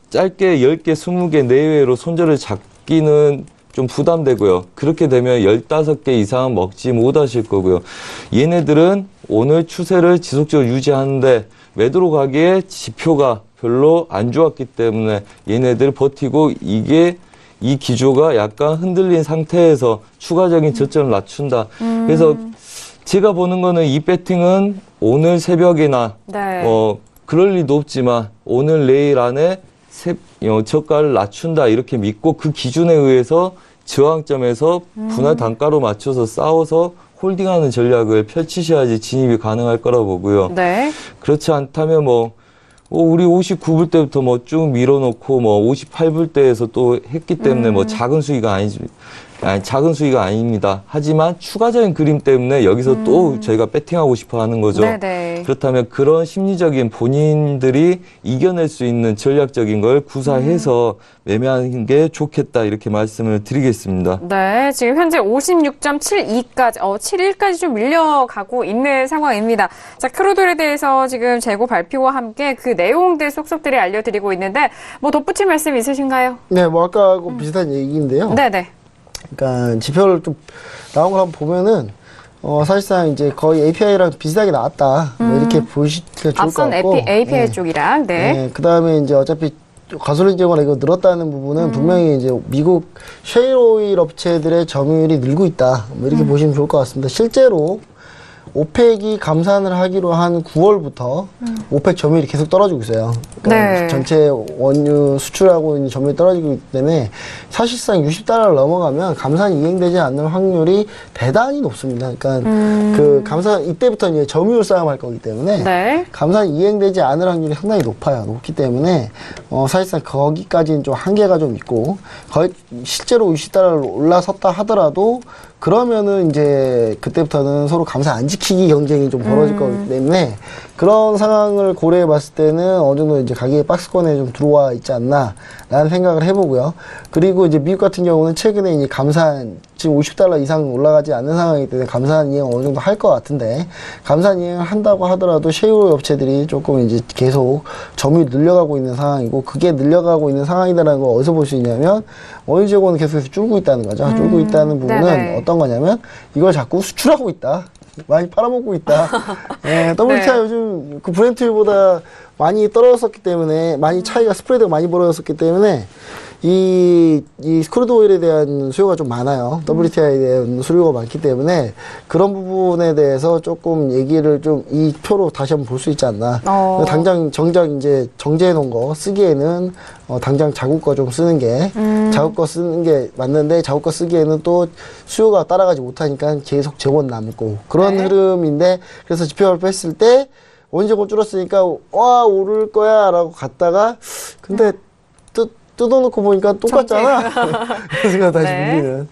짧게 10개, 20개 내외로 손절을 잡기는 좀 부담되고요. 그렇게 되면 15개 이상은 먹지 못하실 거고요. 얘네들은 오늘 추세를 지속적으로 유지하는데 매도로 가기에 지표가 별로 안 좋았기 때문에 얘네들 버티고 이 기조가 약간 흔들린 상태에서 추가적인 저점을 낮춘다. 그래서 제가 보는 거는 이 배팅은 오늘 새벽이나 네. 그럴 리도 없지만 오늘 내일 안에 저가를 낮춘다 이렇게 믿고 그 기준에 의해서 저항점에서 분할 단가로 맞춰서 싸워서 홀딩하는 전략을 펼치셔야지 진입이 가능할 거라고 보고요. 네. 그렇지 않다면 우리 59불 때부터 쭉 밀어놓고 58불 때에서 또 했기 때문에 작은 수익은 아니지. 작은 수익은 아닙니다. 하지만 추가적인 그림 때문에 여기서 또 저희가 배팅하고 싶어 하는 거죠. 네네. 그렇다면 그런 심리적인 본인들이 이겨낼 수 있는 전략적인 걸 구사해서 매매하는 게 좋겠다 이렇게 말씀을 드리겠습니다. 네, 지금 현재 56.72까지, 71까지 좀 밀려가고 있는 상황입니다. 자, 크루드에 대해서 지금 재고 발표와 함께 그 내용들 속속들이 알려드리고 있는데, 뭐 덧붙일 말씀 있으신가요? 네, 뭐 아까하고 비슷한 얘기인데요. 네네. 그러니까 지표를 좀 나온 걸 한번 보면은 사실상 이제 거의 API랑 비슷하게 나왔다. 뭐 이렇게 보시기가 좋을 것 앞선 같고. API 쪽이랑, 네. 그다음에 이제 어차피 가솔린 재고나 이거 늘었다는 부분은 분명히 이제 미국 셰일오일 업체들의 점유율이 늘고 있다. 뭐 이렇게 보시면 좋을 것 같습니다. 실제로 오펙이 감산을 하기로 한 9월부터 오펙 점유율이 계속 떨어지고 있어요. 그러니까 네. 전체 원유 수출하고 있는 점유율이 떨어지고 있기 때문에 사실상 60달러를 넘어가면 감산이 이행되지 않는 확률이 대단히 높습니다. 그러니까 그 감산 이때부터 이제 점유율 싸움할 거기 때문에 네. 감산이 이행되지 않을 확률이 상당히 높아요. 높기 때문에 사실상 거기까지는 좀 한계가 좀 있고 거의 실제로 60달러를 올라섰다 하더라도 그러면은 이제 그때부터는 서로 감산 안 지키기 경쟁이 좀 벌어질 거기 때문에 그런 상황을 고려해 봤을 때는 어느 정도 이제 가격의 박스권에 좀 들어와 있지 않나라는 생각을 해보고요. 그리고 이제 미국 같은 경우는 최근에 이제 감산 지금 50달러 이상 올라가지 않는 상황이기 때문에 감산 이행 어느 정도 할 것 같은데 감산 이행을 한다고 하더라도 셰일오일 업체들이 조금 이제 계속 점유율 늘려가고 있는 상황이고 그게 늘려가고 있는 상황이다라는 걸 어디서 볼 수 있냐면 원유 재고는 계속해서 줄고 있다는 거죠. 줄고 있다는 부분은 네네. 어떤 거냐면 이걸 자꾸 수출하고 있다. 많이 팔아먹고 있다. 네, WTI 요즘 그 브렌트율보다 많이 떨어졌었기 때문에 많이 차이가 스프레드가 많이 벌어졌었기 때문에 이 크루드 오일에 대한 수요가 좀 많아요. WTI에 대한 수요가 많기 때문에 그런 부분에 대해서 조금 얘기를 좀 이 표로 다시 한번 볼 수 있지 않나. 당장 정작 이제 정제해 놓은 거 쓰기에는 당장 자국 거 좀 쓰는 게 자국 거 쓰는 게 맞는데 자국 거 쓰기에는 또 수요가 따라가지 못하니까 계속 재원 남고 그런 흐름인데 그래서 지표를 뺐을 때 원유 재고 줄었으니까 와 오를 거야 라고 갔다가 근데 뜯어놓고 보니까 똑같잖아. 그래서 다시 보기는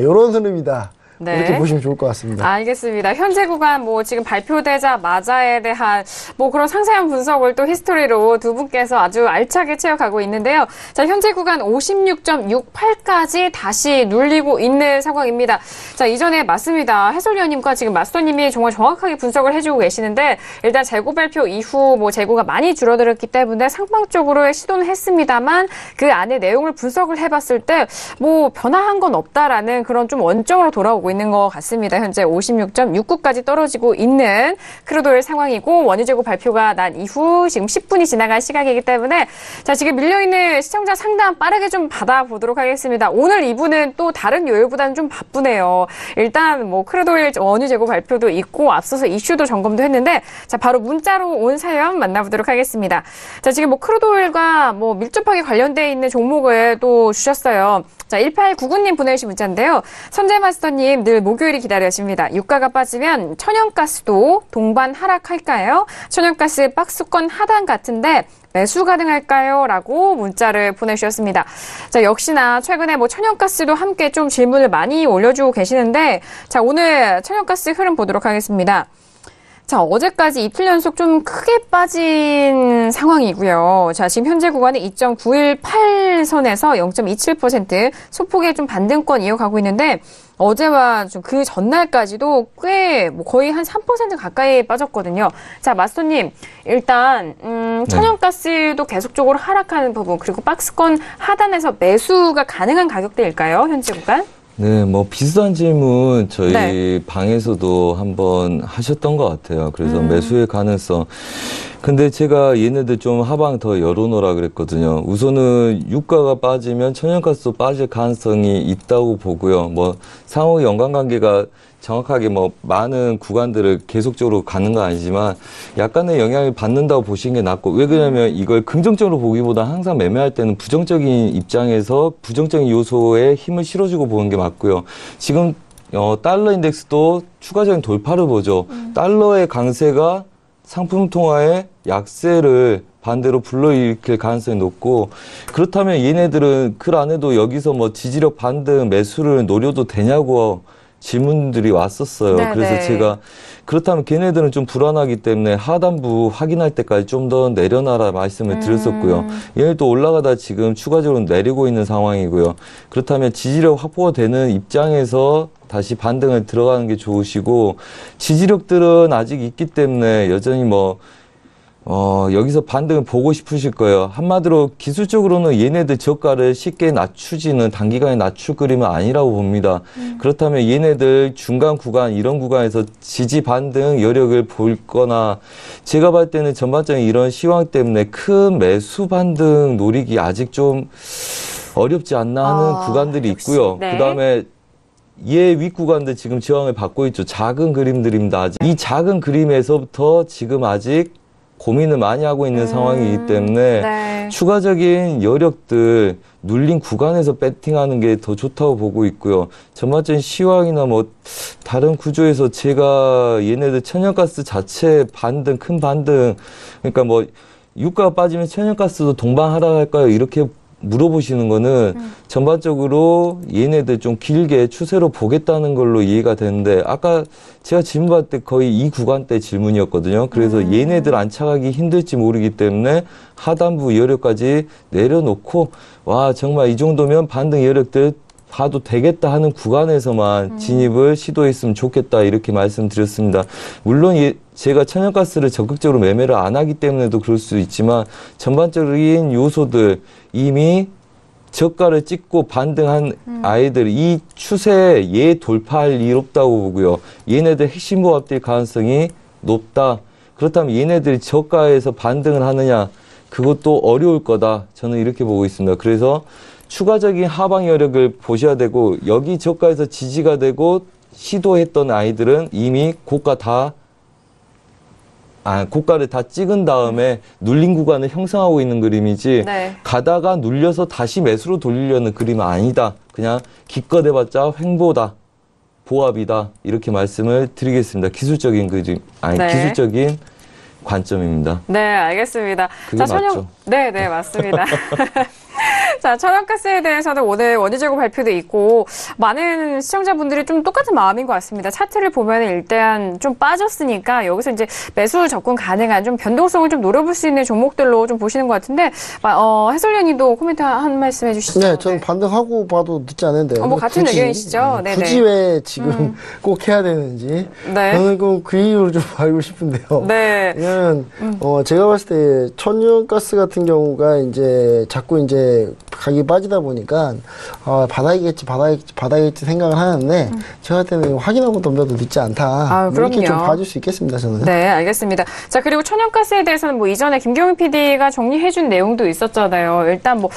이런 흐름이다. 네. 이렇게 보시면 좋을 것 같습니다. 알겠습니다. 현재 구간 뭐 지금 발표되자마자에 대한 뭐 그런 상세한 분석을 또 히스토리로 두 분께서 아주 알차게 채워가고 있는데요. 자, 현재 구간 56.68까지 다시 눌리고 있는 상황입니다. 자, 이전에 맞습니다. 해설위원님과 지금 마스터님이 정말 정확하게 분석을 해주고 계시는데 일단 재고 발표 이후 뭐 재고가 많이 줄어들었기 때문에 상방적으로 시도는 했습니다만 그 안에 내용을 분석을 해봤을 때 뭐 변화한 건 없다라는 그런 좀 원점으로 돌아오고 있는 것 같습니다. 현재 56.69까지 떨어지고 있는 크루드 오일 상황이고 원유 재고 발표가 난 이후 지금 10분이 지나간 시각이기 때문에 자 지금 밀려있는 시청자 상담 빠르게 좀 받아보도록 하겠습니다. 오늘 2부는 또 다른 요일보다는 좀 바쁘네요. 일단 뭐 크루드 오일 원유 재고 발표도 있고 앞서서 이슈도 점검도 했는데 자 바로 문자로 온 사연 만나보도록 하겠습니다. 자 지금 뭐 크루드 오일과 뭐 밀접하게 관련돼 있는 종목을 또 주셨어요. 자 1899님 보내주신 문자인데요. 선재마스터님 늘 목요일이 기다려집니다. 유가가 빠지면 천연가스도 동반 하락할까요? 천연가스 박스권 하단 같은데 매수 가능할까요? 라고 문자를 보내주셨습니다. 자, 역시나 최근에 뭐 천연가스도 함께 좀 질문을 많이 올려주고 계시는데 자, 오늘 천연가스 흐름 보도록 하겠습니다. 자, 어제까지 이틀 연속 좀 크게 빠진 상황이고요. 자, 지금 현재 구간은 2.918선에서 0.27% 소폭의 좀 반등권 이어가고 있는데 어제와 좀 그 전날까지도 꽤 뭐 거의 한 3% 가까이 빠졌거든요. 자, 마스터님, 일단 천연가스도 계속적으로 하락하는 부분 그리고 박스권 하단에서 매수가 가능한 가격대일까요? 현재 구간? 네, 뭐 비슷한 질문 저희 방에서도 한번 하셨던 것 같아요. 그래서 매수의 가능성. 근데 제가 얘네들 좀 하방 더 열어놓으라 그랬거든요. 우선은 유가가 빠지면 천연가스도 빠질 가능성이 있다고 보고요. 뭐 상호 연관관계가 정확하게 뭐 많은 구간들을 계속적으로 가는 건 아니지만 약간의 영향을 받는다고 보시는 게 낫고 왜 그러냐면 이걸 긍정적으로 보기보다 항상 매매할 때는 부정적인 입장에서 부정적인 요소에 힘을 실어주고 보는 게 맞고요. 지금 달러 인덱스도 추가적인 돌파를 보죠. 달러의 강세가 상품 통화의 약세를 반대로 불러일으킬 가능성이 높고, 그렇다면 얘네들은 그 안에도 여기서 뭐 지지력 반등 매수를 노려도 되냐고 질문들이 왔었어요. 네네. 그래서 제가 그렇다면 걔네들은 좀 불안하기 때문에 하단부 확인할 때까지 좀 더 내려놔라 말씀을 드렸었고요. 얘네도 올라가다 지금 추가적으로 내리고 있는 상황이고요. 그렇다면 지지력 확보가 되는 입장에서 다시 반등을 들어가는 게 좋으시고, 지지력들은 아직 있기 때문에 여전히 여기서 반등을 보고 싶으실 거예요. 한마디로 기술적으로는 얘네들 저가를 쉽게 낮추지는 단기간에 낮출 그림은 아니라고 봅니다. 그렇다면 얘네들 중간 구간, 이런 구간에서 지지 반등 여력을 볼 거나, 제가 볼 때는 전반적인 이런 시황 때문에 큰 매수 반등 노리기 아직 좀 어렵지 않나 하는 구간들이 있고요. 네. 그 다음에 얘 윗구간들 지금 저항을 받고 있죠. 작은 그림들입니다. 아직. 이 작은 그림에서부터 지금 아직 고민을 많이 하고 있는 상황이기 때문에 네. 추가적인 여력들 눌린 구간에서 배팅하는 게 더 좋다고 보고 있고요. 전반적인 시황이나 뭐 다른 구조에서 제가 얘네들 천연가스 자체 반등, 큰 반등, 그러니까 뭐 유가가 빠지면 천연가스도 동반 하락할까요? 이렇게 물어보시는 거는 전반적으로 얘네들 좀 길게 추세로 보겠다는 걸로 이해가 되는데, 아까 제가 질문 받을 때 거의 이 구간대 질문이었거든요. 그래서 얘네들 안착하기 힘들지 모르기 때문에 하단부 여력까지 내려놓고, 와 정말 이 정도면 반등 여력들 봐도 되겠다 하는 구간에서만 진입을 시도했으면 좋겠다, 이렇게 말씀드렸습니다. 물론 제가 천연가스를 적극적으로 매매를 안 하기 때문에도 그럴 수 있지만, 전반적인 요소들 이미 저가를 찍고 반등한 아이들, 이 추세에 얘 돌파할 일 없다고 보고요. 얘네들 핵심 보합될 가능성이 높다. 그렇다면 얘네들이 저가에서 반등을 하느냐, 그것도 어려울 거다. 저는 이렇게 보고 있습니다. 그래서 추가적인 하방 여력을 보셔야 되고, 여기 저가에서 지지가 되고 시도했던 아이들은 이미 고가를 다 찍은 다음에 눌린 구간을 형성하고 있는 그림이지, 네. 가다가 눌려서 다시 매수로 돌리려는 그림은 아니다. 그냥 기껏 해봤자 횡보다, 보합이다, 이렇게 말씀을 드리겠습니다. 기술적인 그림, 네. 기술적인 관점입니다. 네, 알겠습니다. 그게 맞죠? 네, 맞습니다. 자, 천연가스에 대해서는 오늘 원유재고 발표도 있고, 많은 시청자분들이 좀 똑같은 마음인 것 같습니다. 차트를 보면 일단 좀 빠졌으니까 여기서 이제 매수 접근 가능한 좀 변동성을 좀 노려볼 수 있는 종목들로 좀 보시는 것 같은데, 해설위원님도 코멘트 한 말씀 해주시죠. 네, 저는 반등하고 봐도 늦지 않은데요. 뭐 같은 의견이시죠? 네네. 굳이 왜 지금 꼭 해야 되는지. 네. 저는 그 이유를 좀 알고 싶은데요. 네. 왜냐면, 제가 봤을 때 천연가스 같은 경우가 이제 자꾸 이제 가격이 빠지다 보니까, 바닥이겠지 생각을 하는데, 제가 할 때는 확인하고 덤벼도 늦지 않다. 이렇게 그럼요. 좀 봐줄 수 있겠습니다, 저는. 네, 알겠습니다. 자, 그리고 천연가스에 대해서는 뭐 이전에 김경민 PD가 정리해준 내용도 있었잖아요. 일단 뭐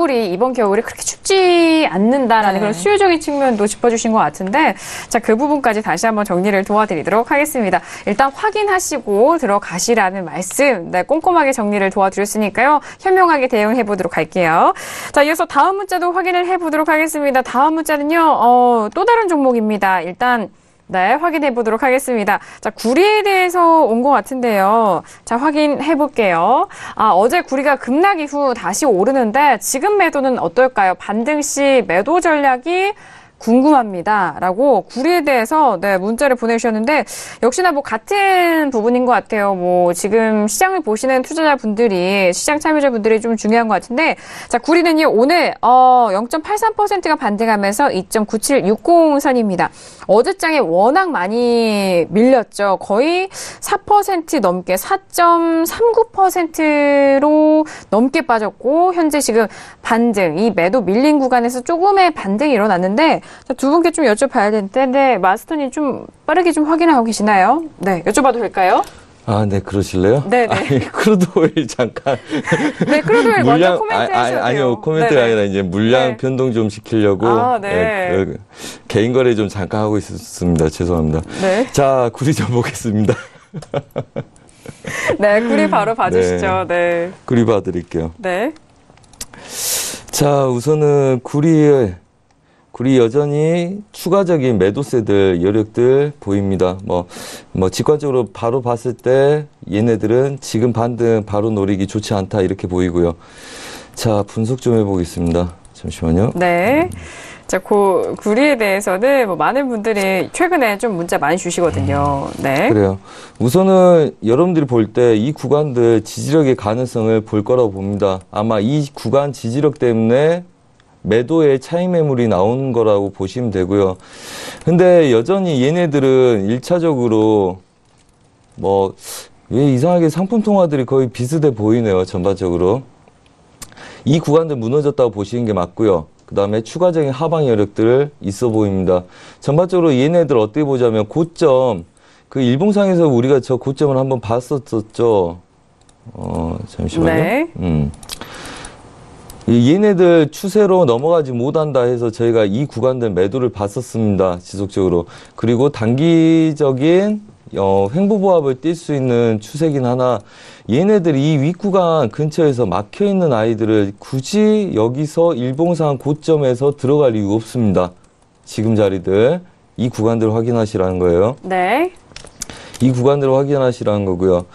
이번 겨울이 그렇게 춥지 않는다라는 그런 수요적인 측면도 짚어주신 것 같은데, 자, 그 부분까지 다시 한번 정리를 도와드리도록 하겠습니다. 일단 확인하시고 들어가시라는 말씀, 네, 꼼꼼하게 정리를 도와드렸으니까요. 현명하게 대응해보도록 할게요. 자, 이어서 다음 문자도 확인을 해보도록 하겠습니다. 다음 문자는요, 또 다른 종목입니다. 일단, 네, 확인해 보도록 하겠습니다. 자, 구리에 대해서 온 것 같은데요. 자, 확인해 볼게요. 어제 구리가 급락 이후 다시 오르는데 지금 매도는 어떨까요? 반등 시 매도 전략이 궁금합니다. 라고 구리에 대해서 네, 문자를 보내주셨는데, 역시나 뭐 같은 부분인 것 같아요. 뭐 지금 시장을 보시는 투자자분들이, 시장 참여자분들이 좀 중요한 것 같은데, 자, 구리는요, 오늘 0.83%가 반등하면서 2.9760선입니다. 어제장에 워낙 많이 밀렸죠. 거의 4% 넘게 4.39%로 넘게 빠졌고, 현재 지금 반등, 이 매도 밀린 구간에서 조금의 반등이 일어났는데, 자, 두 분께 좀 여쭤봐야 되는데, 네, 마스터님 좀 빠르게 좀 확인하고 계시나요? 네, 여쭤봐도 될까요? 네, 그러실래요? 네네. 크루드 오일 잠깐. 네, 크루드 오일 먼저 코멘트 해주셔도 돼요. 아니요, 코멘트가 네네. 아니라 이제 물량 네. 변동 좀 시키려고. 네. 개인 거래 좀 잠깐 하고 있었습니다. 죄송합니다. 네. 자, 구리 좀 보겠습니다. 네, 구리 바로 봐주시죠. 네. 구리 봐드릴게요. 네. 자, 우선은 구리의 그리고 여전히 추가적인 매도세들, 여력들 보입니다. 뭐 직관적으로 바로 봤을 때 얘네들은 지금 반등 바로 노리기 좋지 않다 이렇게 보이고요. 자, 분석 좀 해보겠습니다. 잠시만요. 네. 자, 구리에 대해서는 뭐 많은 분들이 최근에 좀 문자 많이 주시거든요. 네. 그래요. 우선은 여러분들이 볼 때 이 구간들 지지력의 가능성을 볼 거라고 봅니다. 아마 이 구간 지지력 때문에 매도의 차익 매물이 나오는 거라고 보시면 되고요. 근데 여전히 얘네들은 1차적으로 왜 이상하게 상품 통화들이 거의 비슷해 보이네요. 전반적으로. 이 구간들 무너졌다고 보시는 게 맞고요. 그 다음에 추가적인 하방 여력들 있어 보입니다. 전반적으로 얘네들 어떻게 보자면 고점, 그 일봉상에서 우리가 저 고점을 한번 봤었죠. 잠시만요. 네. 얘네들 추세로 넘어가지 못한다 해서 저희가 이 구간들 매도를 봤었습니다. 지속적으로. 그리고 단기적인 횡보보합을 뛸 수 있는 추세긴 하나 얘네들이 이 윗구간 근처에서 막혀있는 아이들을 굳이 여기서 일봉상 고점에서 들어갈 이유가 없습니다. 지금 자리들 이 구간들을 확인하시라는 거예요. 네. 이 구간들을 확인하시라는 거고요.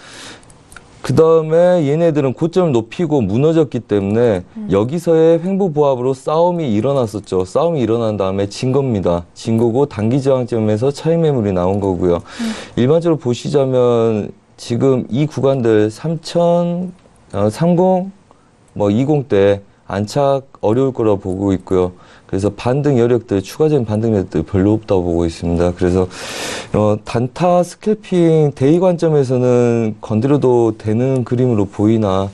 그 다음에 얘네들은 고점을 높이고 무너졌기 때문에 여기서의 횡보보합으로 싸움이 일어났었죠. 싸움이 일어난 다음에 진 겁니다. 진 거고 단기 저항점에서 차익 매물이 나온 거고요. 일반적으로 보시자면 지금 이 구간들 30, 20대 안착 어려울 거라고 보고 있고요. 그래서 반등 여력들, 추가적인 반등 여력들 별로 없다고 보고 있습니다. 그래서 단타 스캘핑 데이 관점에서는 건드려도 되는 그림으로 보이나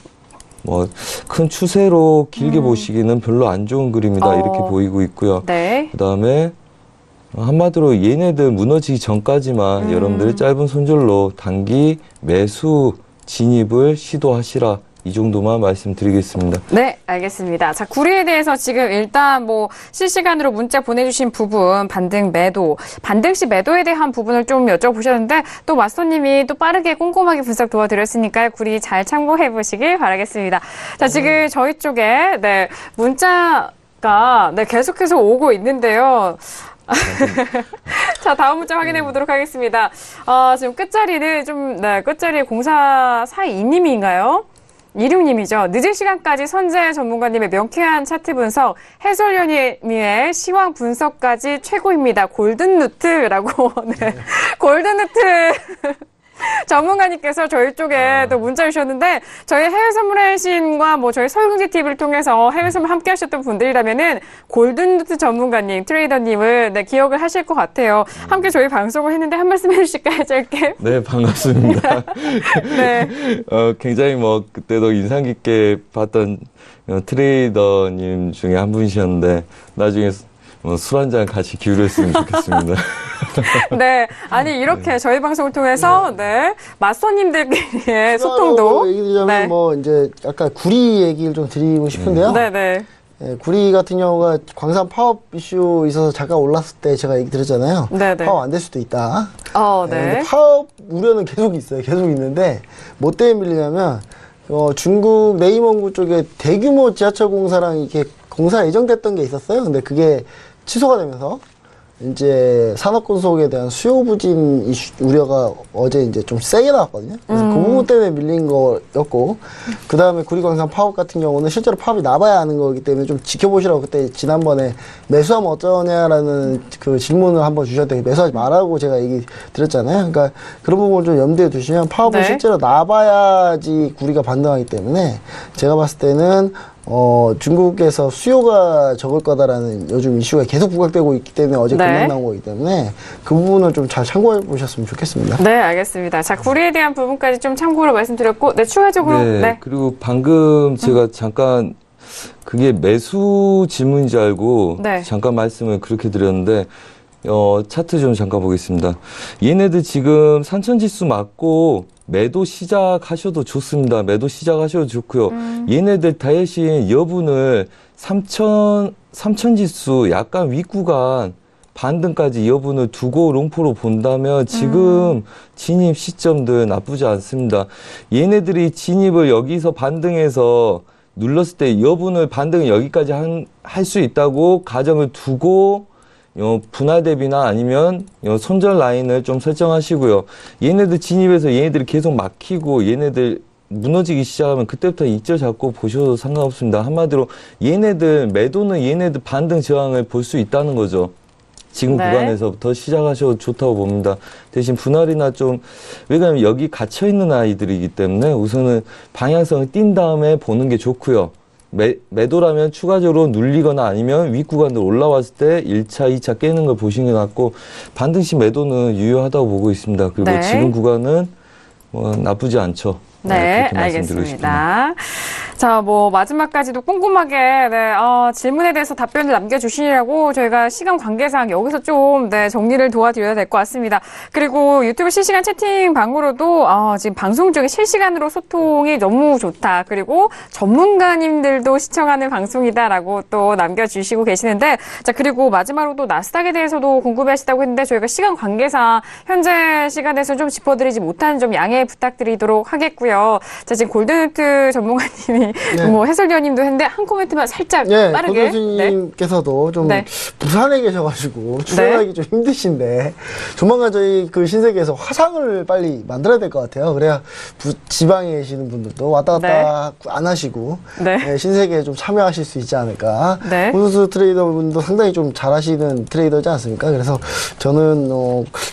큰 추세로 길게 보시기는 별로 안 좋은 그림이다 이렇게 보이고 있고요. 네. 그 다음에 한마디로 얘네들 무너지기 전까지만 여러분들이 짧은 손절로 단기 매수 진입을 시도하시라. 이 정도만 말씀드리겠습니다. 네, 알겠습니다. 자, 구리에 대해서 지금 일단 실시간으로 문자 보내주신 부분, 반등 매도, 반등 시 매도에 대한 부분을 좀 여쭤보셨는데, 또 마스터님이 또 빠르게 꼼꼼하게 분석 도와드렸으니까요. 구리 잘 참고해 보시길 바라겠습니다. 자, 지금 저희 쪽에, 문자가, 계속해서 오고 있는데요. 자, 다음 문자 확인해 보도록 하겠습니다. 지금 끝자리는 끝자리에 0442님인가요? 26님이죠. 늦은 시간까지 선재 전문가님의 명쾌한 차트 분석, 해설위원님의 시황 분석까지 최고입니다. 골든누트라고. 네. 골든누트. 전문가님께서 저희 쪽에 또 문자 주셨는데, 저희 해외 선물의 신과 저희 설국지 TV를 통해서 해외 선물 함께 하셨던 분들이라면은, 골든누트 전문가님, 트레이더님을 기억을 하실 것 같아요. 함께 저희 방송을 했는데 한 말씀 해주실까요, 짧게? 네, 반갑습니다. 네. 굉장히 그때도 인상 깊게 봤던 트레이더님 중에 한 분이셨는데, 나중에 술 한잔 같이 기울였으면 좋겠습니다. 네. 아니, 이렇게 저희 방송을 통해서, 마스터님들끼리의 소통도. 얘기드리자면 이제 아까 구리 얘기를 좀 드리고 싶은데요. 네네. 네, 구리 같은 경우가 광산 파업 이슈 있어서 잠깐 올랐을 때 제가 얘기 드렸잖아요. 네네. 파업 안 될 수도 있다. 네. 파업 우려는 계속 있어요. 계속 있는데, 뭐 때문에 밀리냐면, 중국 내임원구 쪽에 대규모 지하철 공사랑 이렇게 공사 예정됐던 게 있었어요. 근데 그게 취소가 되면서 이제 산업군속에 대한 수요 부진 이슈, 우려가 어제 이제 좀 세게 나왔거든요. 그래서 그 부분 때문에 밀린 거였고, 그 다음에 구리광산 파업 같은 경우는 실제로 파업이 나봐야 하는 거기 때문에 좀 지켜보시라고 그때 지난번에 매수하면 어쩌냐라는 그 질문을 한번 주셨더니 매수하지 말라고 제가 얘기 드렸잖아요. 그러니까 그런 부분을 좀 염두에 두시면 파업은 실제로 나봐야지 구리가 반등하기 때문에 제가 봤을 때는 중국에서 수요가 적을 거다라는 요즘 이슈가 계속 부각되고 있기 때문에 어제 급락 나온 거기 때문에 그 부분을 좀 잘 참고해 보셨으면 좋겠습니다. 네, 알겠습니다. 자, 구리에 대한 부분까지 좀 참고로 말씀드렸고, 추가적으로. 네. 그리고 방금 제가 잠깐 그게 매수 질문인지 알고 잠깐 말씀을 그렇게 드렸는데, 차트 좀 잠깐 보겠습니다. 얘네들 지금 산천지수 맞고 매도 시작하셔도 좋습니다. 매도 시작하셔도 좋고요. 얘네들 대신 여분을 3,000지수 약간 윗구간 반등까지 여분을 두고 롱포로 본다면 지금 진입 시점들 나쁘지 않습니다. 얘네들이 진입을 여기서 반등해서 눌렀을 때 여분을 반등을 여기까지 할 수 있다고 가정을 두고 분할 대비나 아니면 손절 라인을 좀 설정하시고요. 얘네들 진입해서 얘네들이 계속 막히고 얘네들 무너지기 시작하면 그때부터 익절 잡고 보셔도 상관없습니다. 한마디로 얘네들 매도는 얘네들 반등 저항을 볼 수 있다는 거죠. 지금 네. 구간에서부터 시작하셔도 좋다고 봅니다. 대신 분할이나 좀, 왜냐하면 여기 갇혀있는 아이들이기 때문에 우선은 방향성을 띈 다음에 보는 게 좋고요. 매도라면 추가적으로 눌리거나 아니면 윗구간으로 올라왔을 때 1차, 2차 깨는 걸 보시는 게 낫고, 반등시 매도는 유효하다고 보고 있습니다. 그리고 네. 지금 구간은 나쁘지 않죠. 네, 그렇게 말씀드리고 싶습니다. 알겠습니다. 자, 마지막까지도 꼼꼼하게, 질문에 대해서 답변을 남겨주시라고 저희가 시간 관계상 여기서 좀, 정리를 도와드려야 될 것 같습니다. 그리고 유튜브 실시간 채팅방으로도, 지금 방송 중에 실시간으로 소통이 너무 좋다. 그리고 전문가님들도 시청하는 방송이다라고 또 남겨주시고 계시는데, 자, 그리고 마지막으로 또 나스닥에 대해서도 궁금해 하시다고 했는데, 저희가 시간 관계상 현재 시간에서 좀 짚어드리지 못한 점 양해 부탁드리도록 하겠고요. 자, 지금 골든루트 전문가님이 해설위원님도 했는데 한 코멘트만 살짝 빠르게. 골든님께서도 좀 부산에 계셔가지고 출연하기 좀 힘드신데 조만간 저희 그 신세계에서 화상을 빨리 만들어야 될 것 같아요. 그래야 지방에 계시는 분들도 왔다 갔다 안 하시고 신세계에 좀 참여하실 수 있지 않을까. 고수수 트레이더분도 상당히 좀 잘하시는 트레이더지 않습니까? 그래서 저는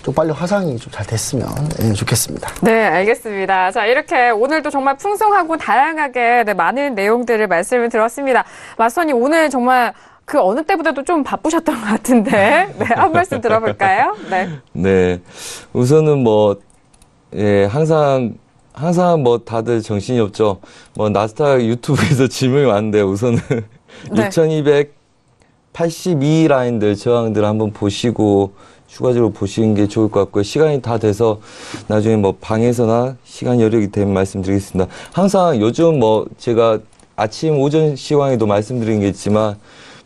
좀 빨리 화상이 좀 잘 됐으면 좋겠습니다. 네, 알겠습니다. 자, 이렇게 오늘도 정말 풍성하고 다양하게 많은 내용들을 말씀을 들었습니다. 마스터님 오늘 정말 그 어느 때보다도 좀 바쁘셨던 것 같은데 한 말씀 들어볼까요? 네, 우선은 항상 다들 정신이 없죠. 나스닥 유튜브에서 질문이 왔는데 우선은 6282 라인들 저항들 한번 보시고 추가적으로 보시는 게 좋을 것 같고요. 시간이 다 돼서 나중에 방에서나 시간 여력이 되면 말씀드리겠습니다. 항상 요즘 제가 아침 오전 시황에도 말씀드린 게 있지만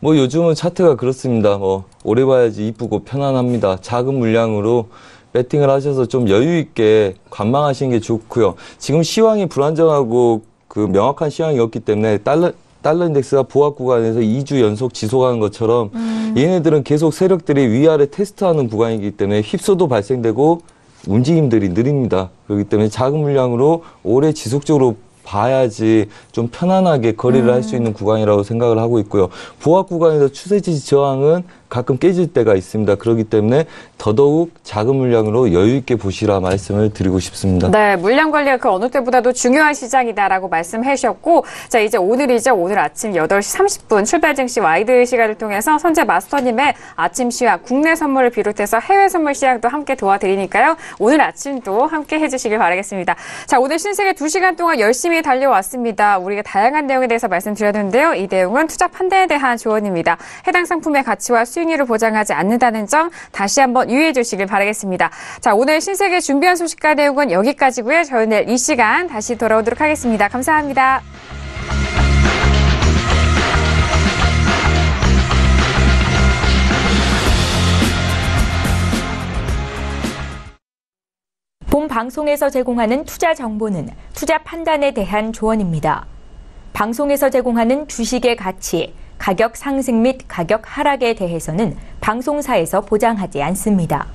요즘은 차트가 그렇습니다. 오래 봐야지 이쁘고 편안합니다. 작은 물량으로 배팅을 하셔서 좀 여유 있게 관망하시는 게 좋고요. 지금 시황이 불안정하고 그 명확한 시황이 없기 때문에 달러 인덱스가 보합 구간에서 2주 연속 지속하는 것처럼 얘네들은 계속 세력들이 위아래 테스트하는 구간이기 때문에 휩소도 발생되고 움직임들이 느립니다. 그렇기 때문에 작은 물량으로 오래 지속적으로 봐야지 좀 편안하게 거래를 할 수 있는 구간이라고 생각을 하고 있고요. 보합 구간에서 추세 지지 저항은 가끔 깨질 때가 있습니다. 그렇기 때문에 더더욱 작은 물량으로 여유 있게 보시라 말씀을 드리고 싶습니다. 네, 물량 관리가 그 어느 때보다도 중요한 시장이다라고 말씀해 주셨고, 자, 이제 오늘이죠. 오늘 아침 8시 30분 출발 증시 와이드 시간을 통해서 선재 마스터님의 아침 시황, 국내 선물을 비롯해서 해외 선물 시황도 함께 도와드리니까요. 오늘 아침도 함께 해주시길 바라겠습니다. 자, 오늘 신세계 2시간 동안 열심히 달려왔습니다. 우리가 다양한 내용에 대해서 말씀드렸는데요. 이 내용은 투자 판단에 대한 조언입니다. 해당 상품의 가치와 수익률을 보장하지 않는다는 점 다시 한번 유의해 주시길 바라겠습니다. 자, 오늘 신세계 준비한 소식과 내용은 여기까지고요. 저희는 내일 이 시간 다시 돌아오도록 하겠습니다. 감사합니다. 본 방송에서 제공하는 투자 정보는 투자 판단에 대한 조언입니다. 방송에서 제공하는 주식의 가치, 가격 상승 및 가격 하락에 대해서는 방송사에서 보장하지 않습니다.